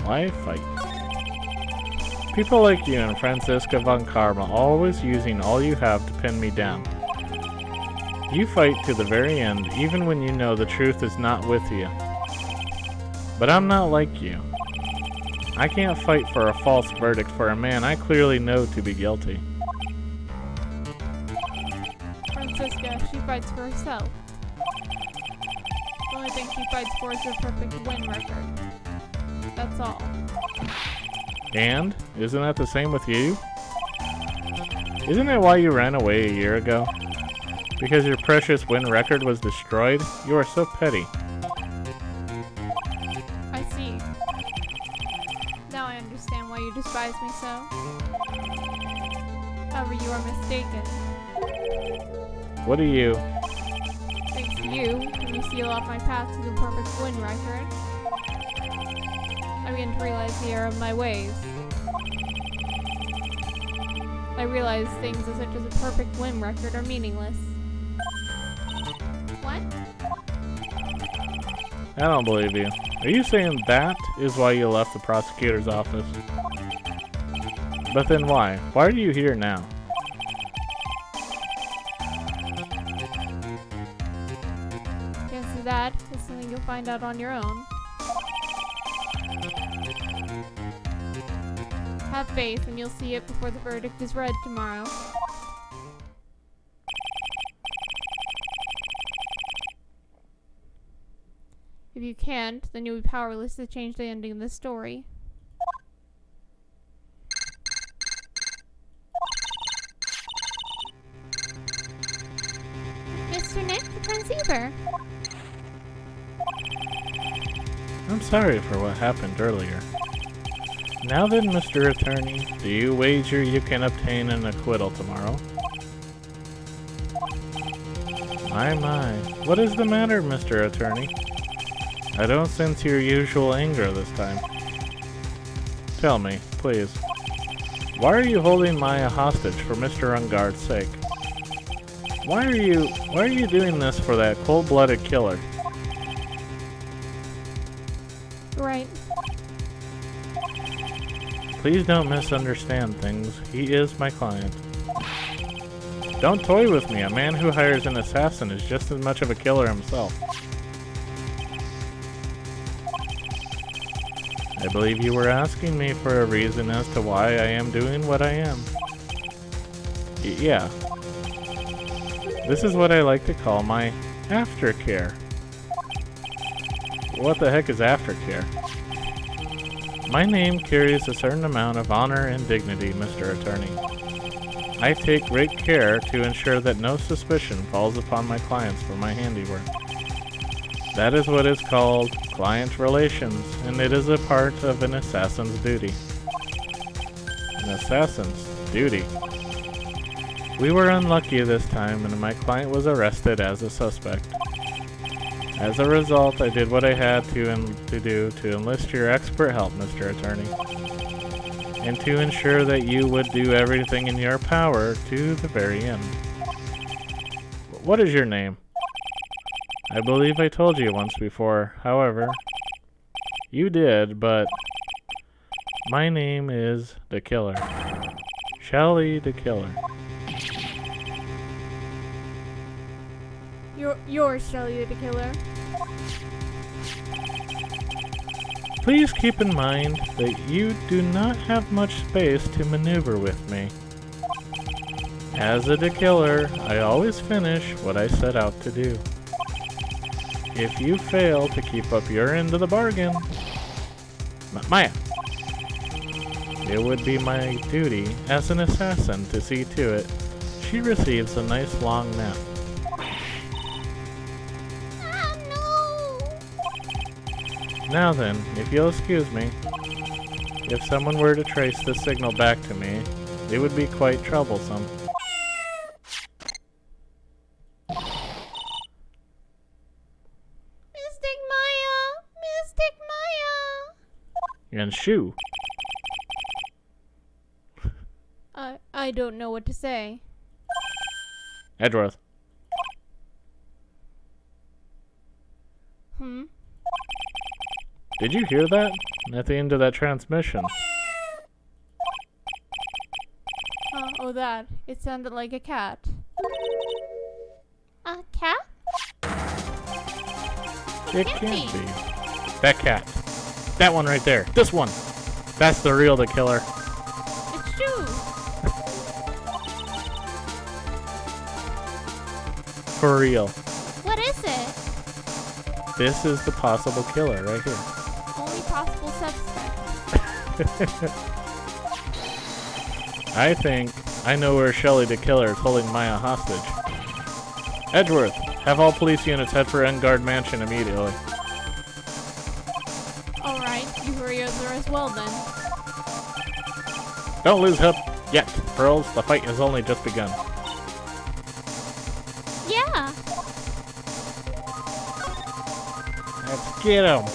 Why fight? People like you and Francisca von Karma always using all you have to pin me down. You fight to the very end, even when you know the truth is not with you. But I'm not like you. I can't fight for a false verdict for a man I clearly know to be guilty. Francisca, she fights for herself. The only thing she fights for is her perfect win record. That's all. And? Isn't that the same with you? Isn't it why you ran away a year ago? Because your precious win record was destroyed? You are so petty. I see. Now I understand why you despise me so. However, you are mistaken. What are you? Thanks to you, when you seal off my path to the perfect win record, I begin to realize the error of my ways. I realize things such as a perfect win record are meaningless. What? I don't believe you. Are you saying that is why you left the prosecutor's office? But then why? Why are you here now? Chances of that is something you'll find out on your own. Have faith and you'll see it before the verdict is read tomorrow. If you can't, then you'll be powerless to change the ending of the story. Mr. Nick, the transceiver. I'm sorry for what happened earlier. Now then, Mr. Attorney, do you wager you can obtain an acquittal tomorrow? My. What is the matter, Mr. Attorney? I don't sense your usual anger this time. Tell me, please. Why are you holding Maya hostage for Mr. Ungard's sake? Why are you doing this for that cold-blooded killer? Right. Please don't misunderstand things. He is my client. Don't toy with me. A man who hires an assassin is just as much of a killer himself. I believe you were asking me for a reason as to why I am doing what I am. Yeah. This is what I like to call my aftercare. What the heck is aftercare? My name carries a certain amount of honor and dignity, Mr. Attorney. I take great care to ensure that no suspicion falls upon my clients for my handiwork. That is what is called client relations, and it is a part of an assassin's duty. An assassin's duty? We were unlucky this time, and my client was arrested as a suspect. As a result, I did what I had to do to enlist your expert help, Mr. Attorney, and to ensure that you would do everything in your power to the very end. What is your name? I believe I told you once before, however. You did, but my name is the Killer. Shelly the Killer. You're Shelly the Killer. Please keep in mind that you do not have much space to maneuver with me. As a killer, I always finish what I set out to do. If you fail to keep up your end of the bargain, Maya, it would be my duty as an assassin to see to it she receives a nice long nap. Now then, if you'll excuse me, if someone were to trace the signal back to me, it would be quite troublesome. Mystic Maya! Mystic Maya! And shoo! I don't know what to say. Edgeworth. Did you hear that? At the end of that transmission. Oh, that. It sounded like a cat. A cat? It can't be. That cat. That one right there. This one. That's the real the killer. It's true. For real. What is it? This is the possible killer right here. Only possible suspect. I think I know where Shelley the killer is holding Maya hostage. Edgeworth, have all police units head for Engard Mansion immediately. Alright, you hurry over as well then. Don't lose hope yet, Pearls. The fight has only just begun. Yeah. Let's get him.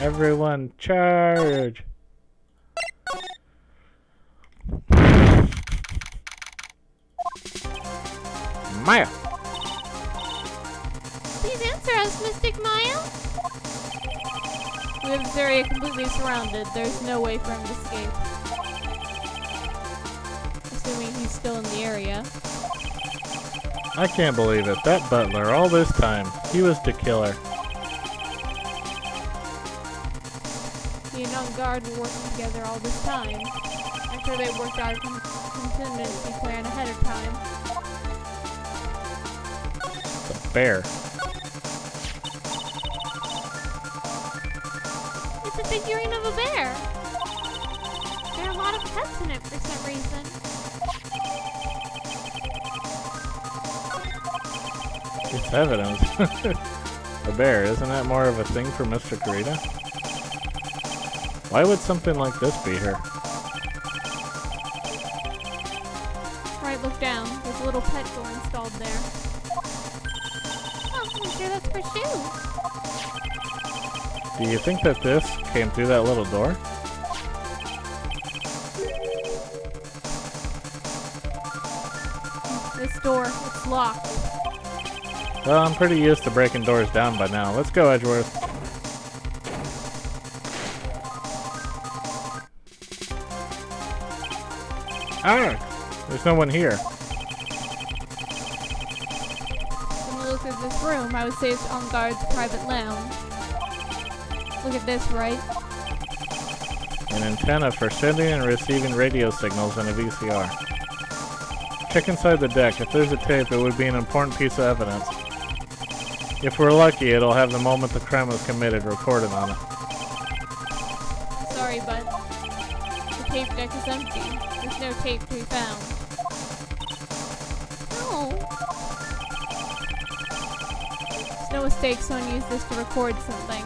Everyone charge. Maya! Please answer us, Mystic Maya. We have this area completely surrounded. There's no way for him to escape. Assuming he's still in the area. I can't believe it. That butler, all this time, he was the killer. He and On Guard were working together all this time. I'm sure they worked out a contingency plan ahead of time. The bear. It's a figurine of a bear. There are a lot of pets in it for some reason. It's evidence. A bear, isn't that more of a thing for Mr. Karita? Why would something like this be here? Right, look down. There's a little pet door installed there. Oh, I'm sure that's for Shu. Do you think that this came through that little door? This door, it's locked. Well, I'm pretty used to breaking doors down by now. Let's go, Edgeworth. Ah! There's no one here. When you look at this room, I would say it's On Guard's private lounge. Look at this, right? An antenna for sending and receiving radio signals and a VCR. Check inside the deck. If there's a tape, it would be an important piece of evidence. If we're lucky, it'll have the moment the crime was committed recorded on it. Sorry, but the tape deck is empty. There's no tape to be found. No. It's no mistake someone used this to record something.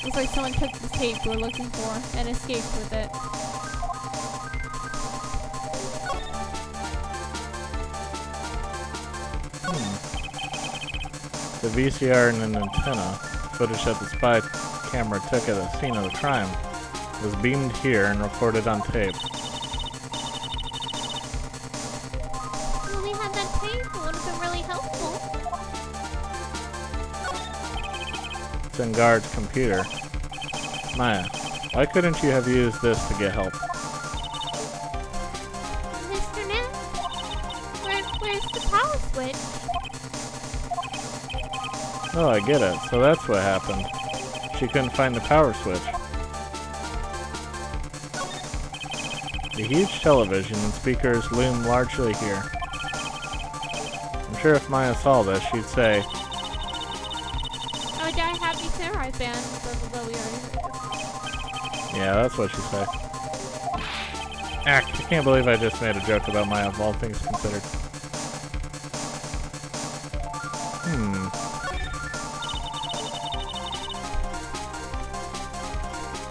Looks like someone took the tape we're looking for and escaped with it. The VCR and an antenna, footage that the spy camera took at the scene of the crime, was beamed here and recorded on tape. Well, we had that tape. It would have been really helpful. It's in Guard's computer. Maya, why couldn't you have used this to get help? Mr. Net? Where's the power switch? Oh, I get it. So that's what happened. She couldn't find the power switch. The huge television and speakers loom largely here. I'm sure if Maya saw this, she'd say, Oh, die happy samurai fan. Blah, blah, blah, we already heard. yeah, that's what she said. I can't believe I just made a joke about Maya, of all things considered.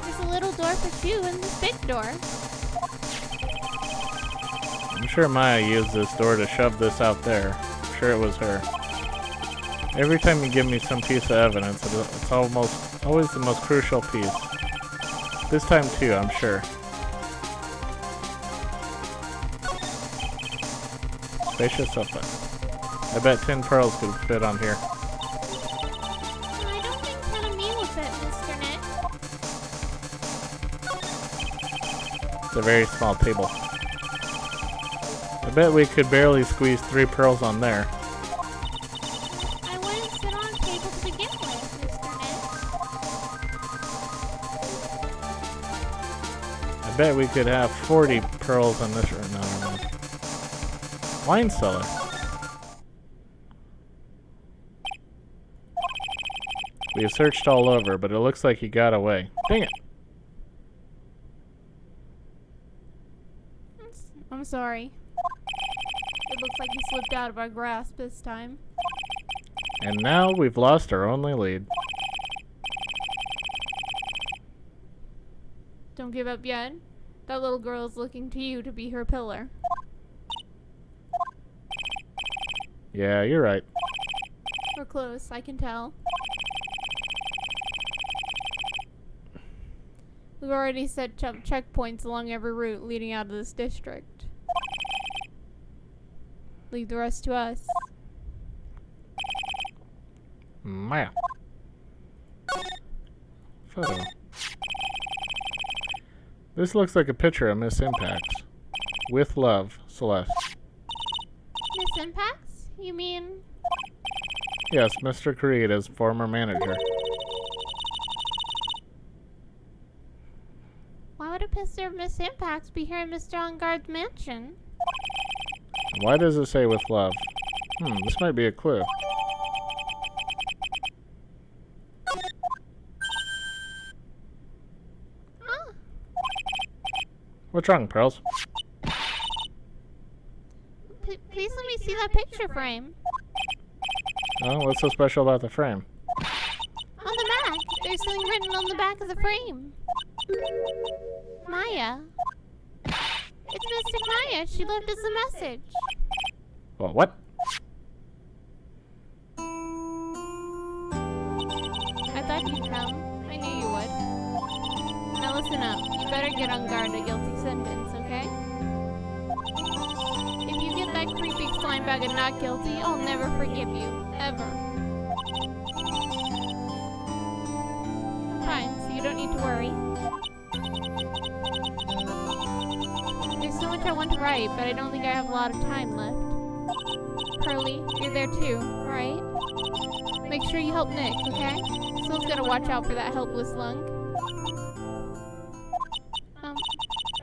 There's a little door for Shu and this big door. I'm sure Maya used this door to shove this out there. I'm sure it was her. Every time you give me some piece of evidence, it's always the most crucial piece. This time too, I'm sure. Spacious sofa. I bet 10 pearls could fit on here. I don't think 10 of me will fit, Mr. Net. It's a very small table. I bet we could barely squeeze 3 pearls on there. I wouldn't sit on a table to begin with, Mr. Net. I bet we could have 40 pearls on this room. No, no, no. Wine cellar. We have searched all over, but it looks like he got away. Dang it. Clarence? I'm sorry. It looks like he slipped out of our grasp this time. And now we've lost our only lead. Don't give up yet. That little girl is looking to you to be her pillar. Yeah, you're right. We're close, I can tell. We've already set checkpoints along every route leading out of this district. Leave the rest to us. Maya. Photo. This looks like a picture of Miss Impacts. With love, Celeste. Miss Impacts? You mean? Yes, Mr. Koreeda's former manager. Why would a picture of Miss Impacts be here in Mr. Engarde's mansion? Why does it say with love? This might be a clue. Oh, What's wrong, Pearls? please let me see that picture frame. Oh, what's so special about the frame? On the back, there's something written on the back of the frame. Maya. It's Mystic Maya. She left us a message. Well, what? I thought you'd come. I knew you would. Now listen up. You better get on guard a guilty sentence, okay? If you get that creepy slime bag of not guilty, I'll never forgive you. Ever. I'm fine, so you don't need to worry. There's so much I want to write, but I don't think I have a lot of time left. Pearly, you're there too, right? Make sure you help Nick, okay? Someone's gotta watch out for that helpless lung.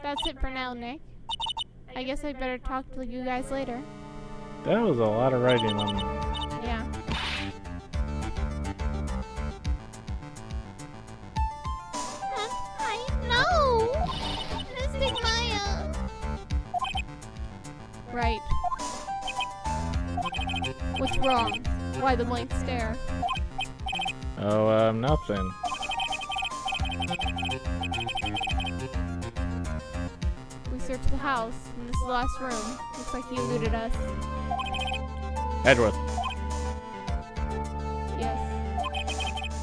That's it for now, Nick. I guess I'd better talk to you guys later. That was a lot of writing on me. Yeah. No! Mystic Maya! Right. What's wrong? Why the blank stare? Oh, nothing. We searched the house, and this is the last room. Looks like he eluded us. Edgeworth. Yes.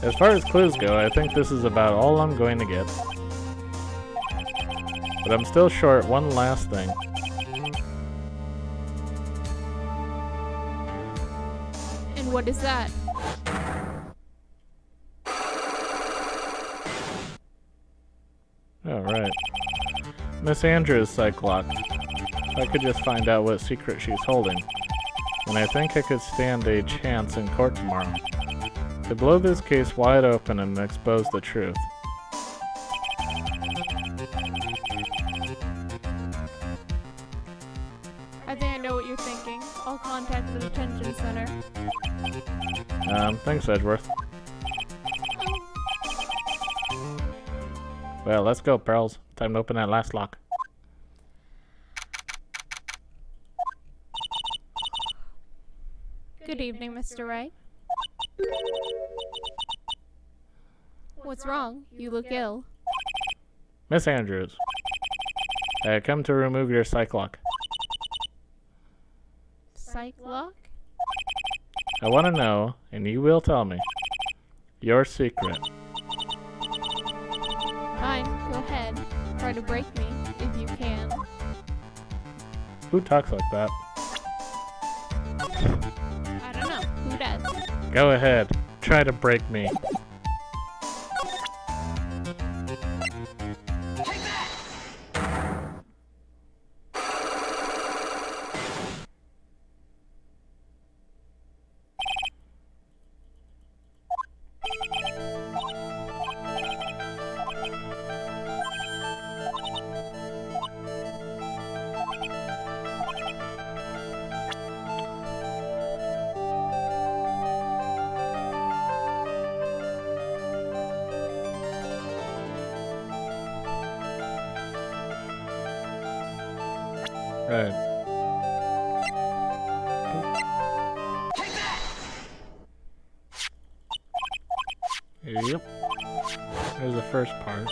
As far as clues go, I think this is about all I'm going to get. But I'm still short one last thing. And what is that? Oh, right. Miss Andrews' psych lock. If I could just find out what secret she's holding, then I think I could stand a chance in court tomorrow. To blow this case wide open and expose the truth. I think I know what you're thinking. I'll contact the detention center. Thanks, Edgeworth. Well, let's go, Pearls. Time to open that last lock. Good evening, Mr. Wright. What's wrong? You look ill. Miss Andrews. I come to remove your psych lock. Psych lock? I want to know, and you will tell me, your secret. Fine, go ahead. Try to break me, if you can. Who talks like that? I don't know. Who does? Go ahead. Try to break me. Right. Yep. There's the first part.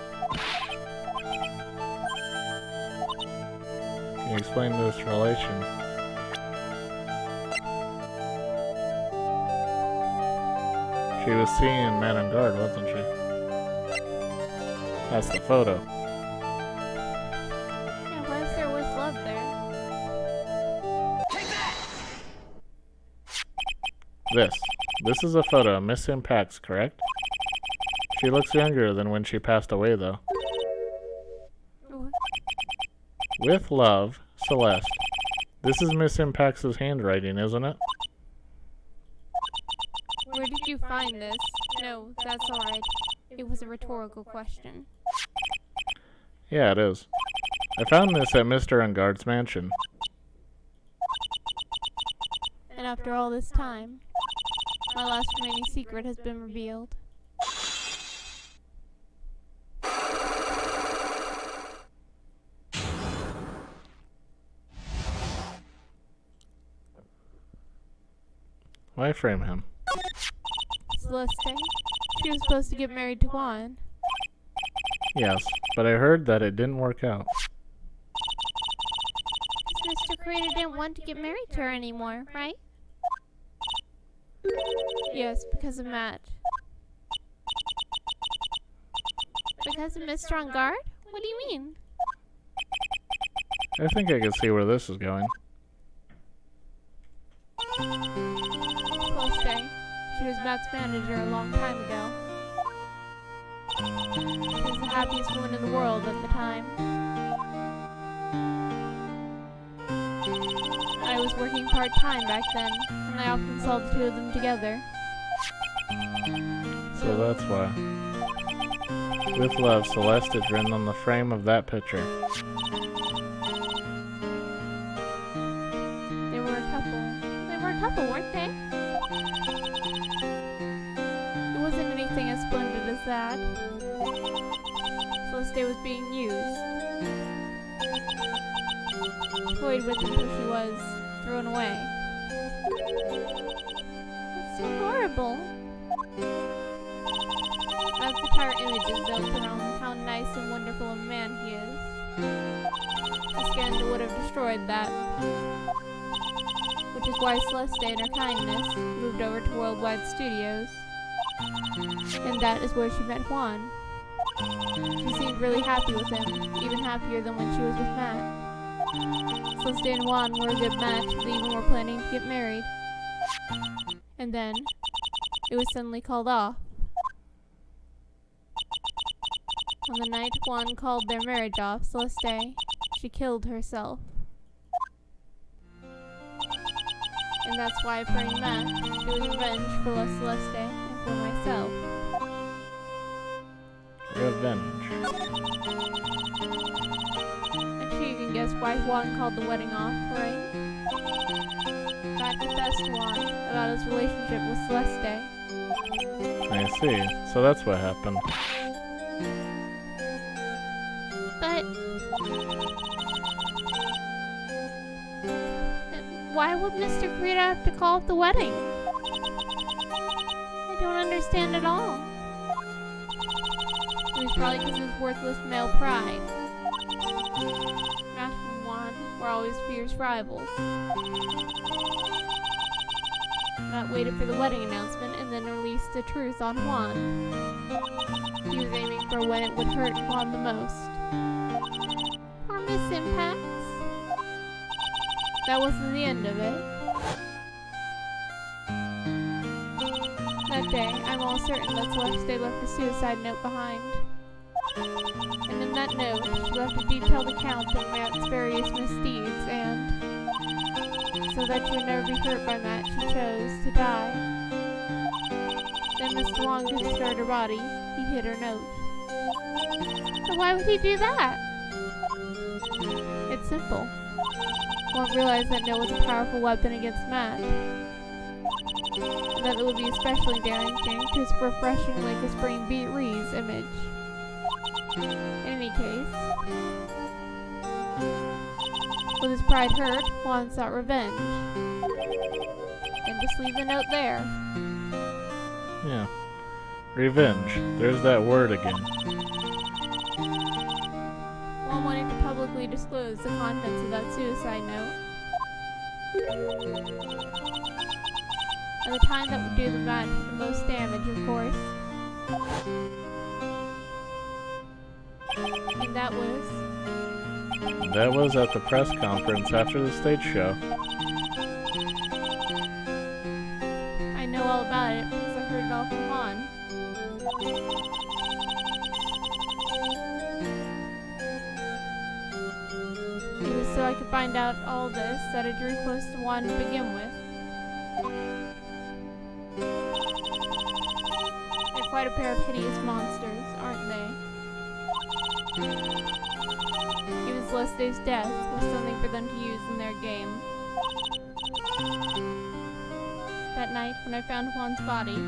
Can you explain this relation? She was seeing Man on Guard, wasn't she? That's the photo. Yeah, why is there with love there? This is a photo of Miss Impacts, correct? She looks younger than when she passed away, though. What? With love, Celeste. This is Miss Impacts' handwriting, isn't it? Where did you find this? No, that's alright. It was a rhetorical question. Yeah, it is. I found this at Mr. Ungard's mansion. And after all this time, my last remaining secret has been revealed. Why frame him? Celeste, she was supposed to get married to Juan. Yes, but I heard that it didn't work out. Mr. Creator didn't want to get married to her anymore, right? Yes, because of Matt. Because of Mr. On Guard? What do you mean? I think I can see where this is going. Celeste, she was Matt's manager a long time ago. She was the happiest woman in the world at the time. I was working part-time back then, and I often saw the two of them together. So that's why. With love, Celeste is written on the frame of that picture. They were a couple. They were a couple, weren't they? It wasn't anything as splendid as that. Celeste was being used. Toyed with until she was thrown away. It's so horrible. Matt's entire image is built around how nice and wonderful a man he is. A scandal would have destroyed that. Which is why Celeste in her kindness moved over to Worldwide Studios. And that is where she met Juan. She seemed really happy with him, even happier than when she was with Matt. Celeste and Juan were a good match, they even were planning to get married. And then, it was suddenly called off. On the night Juan called their marriage off, Celeste, she killed herself. And that's why I prayed Matt. It was revenge for La Celeste and for myself. Revenge. And she even guessed why Juan called the wedding off, right? Matt confessed to Juan about his relationship with Celeste. I see. So that's what happened. But why would Mr. Creator have to call off the wedding? I don't understand at all. It was probably because of his worthless male pride. Matt and Juan were always fierce rivals. Matt waited for the wedding announcement and then released the truth on Juan. He was aiming for when it would hurt Juan the most. Poor Miss Impacts. That wasn't the end of it. That day, I'm all certain that Celeste left a suicide note behind. And in that note, she left a detailed account of Matt's various misdeeds and, so that she would never be hurt by Matt, she chose to die. Then Mr. Wong discarded her body. He hid her note. But why would he do that? It's simple. Wong realized that note was a powerful weapon against Matt. And that it would be especially damaging to his refreshing Lake of Spring Breeze image. In any case, With his pride hurt, Juan sought revenge. And just leave the note there. Yeah. Revenge. There's that word again. Juan wanted to publicly disclose the contents of that suicide note. At the time that would do the most damage, of course. And that was... That was at the press conference after the stage show. I know all about it because I heard it all from Juan. It was so I could find out all this that I drew close to Juan to begin with. They're quite a pair of hideous monsters, aren't they? Even Celeste's death was something for them to use in their game. That night, when I found Juan's body,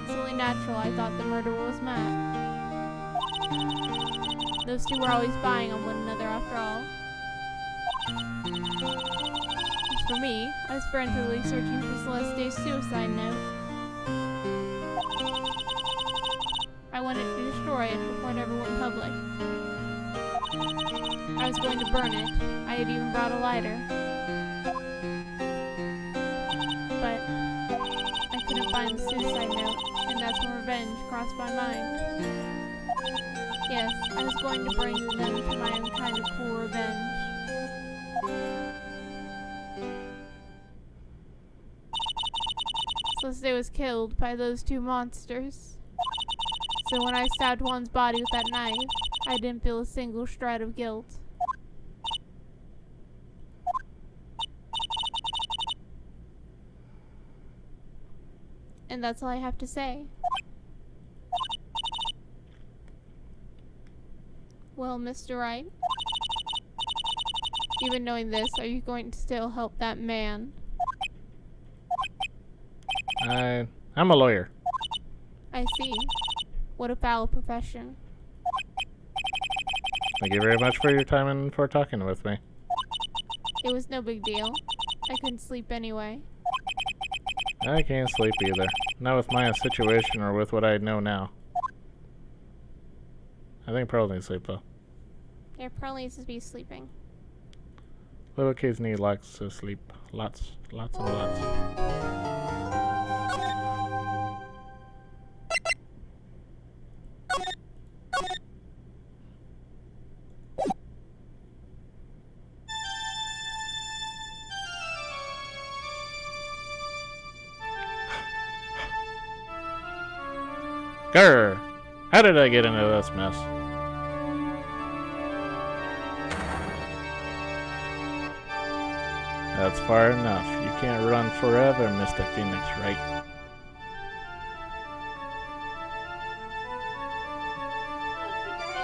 it's only natural I thought the murderer was Matt. Those two were always spying on one another after all. As for me, I was frantically searching for Celeste's suicide note. I wanted to destroy it before it ever went public. I was going to burn it. I had even brought a lighter. But I couldn't find the suicide note, and that's when revenge crossed my mind. Yes, I was going to bring them to my own kind of cool revenge. Celeste was killed by those two monsters. So when I stabbed Juan's body with that knife, I didn't feel a single shred of guilt. And that's all I have to say. Well, Mr. Wright, even knowing this, are you going to still help that man? I'm a lawyer. I see. What a foul profession. Thank you very much for your time and for talking with me. It was no big deal. I couldn't sleep anyway. I can't sleep either. Not with my situation or with what I know now. I think Pearl needs sleep though. Yeah, Pearl needs to be sleeping. Little kids need lots of sleep. Lots and lots. Grr! How did I get into this mess? That's far enough. You can't run forever, Mr. Phoenix, right?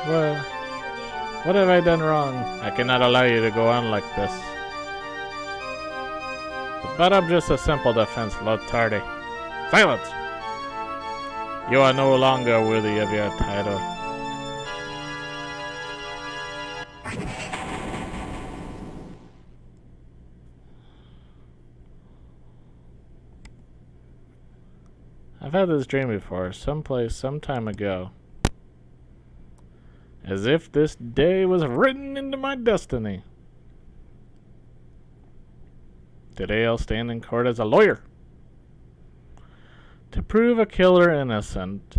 Well, what have I done wrong? I cannot allow you to go on like this. But I'm just a simple defense, Lord Tardy. Silence! You are no longer worthy of your title. I've had this dream before, someplace, some time ago. As if this day was written into my destiny. Today I'll stand in court as a lawyer. To prove a killer innocent.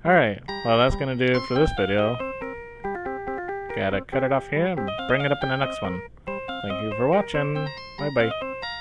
Alright, well that's gonna do it for this video. Gotta cut it off here and bring it up in the next one. Thank you for watching. Bye bye.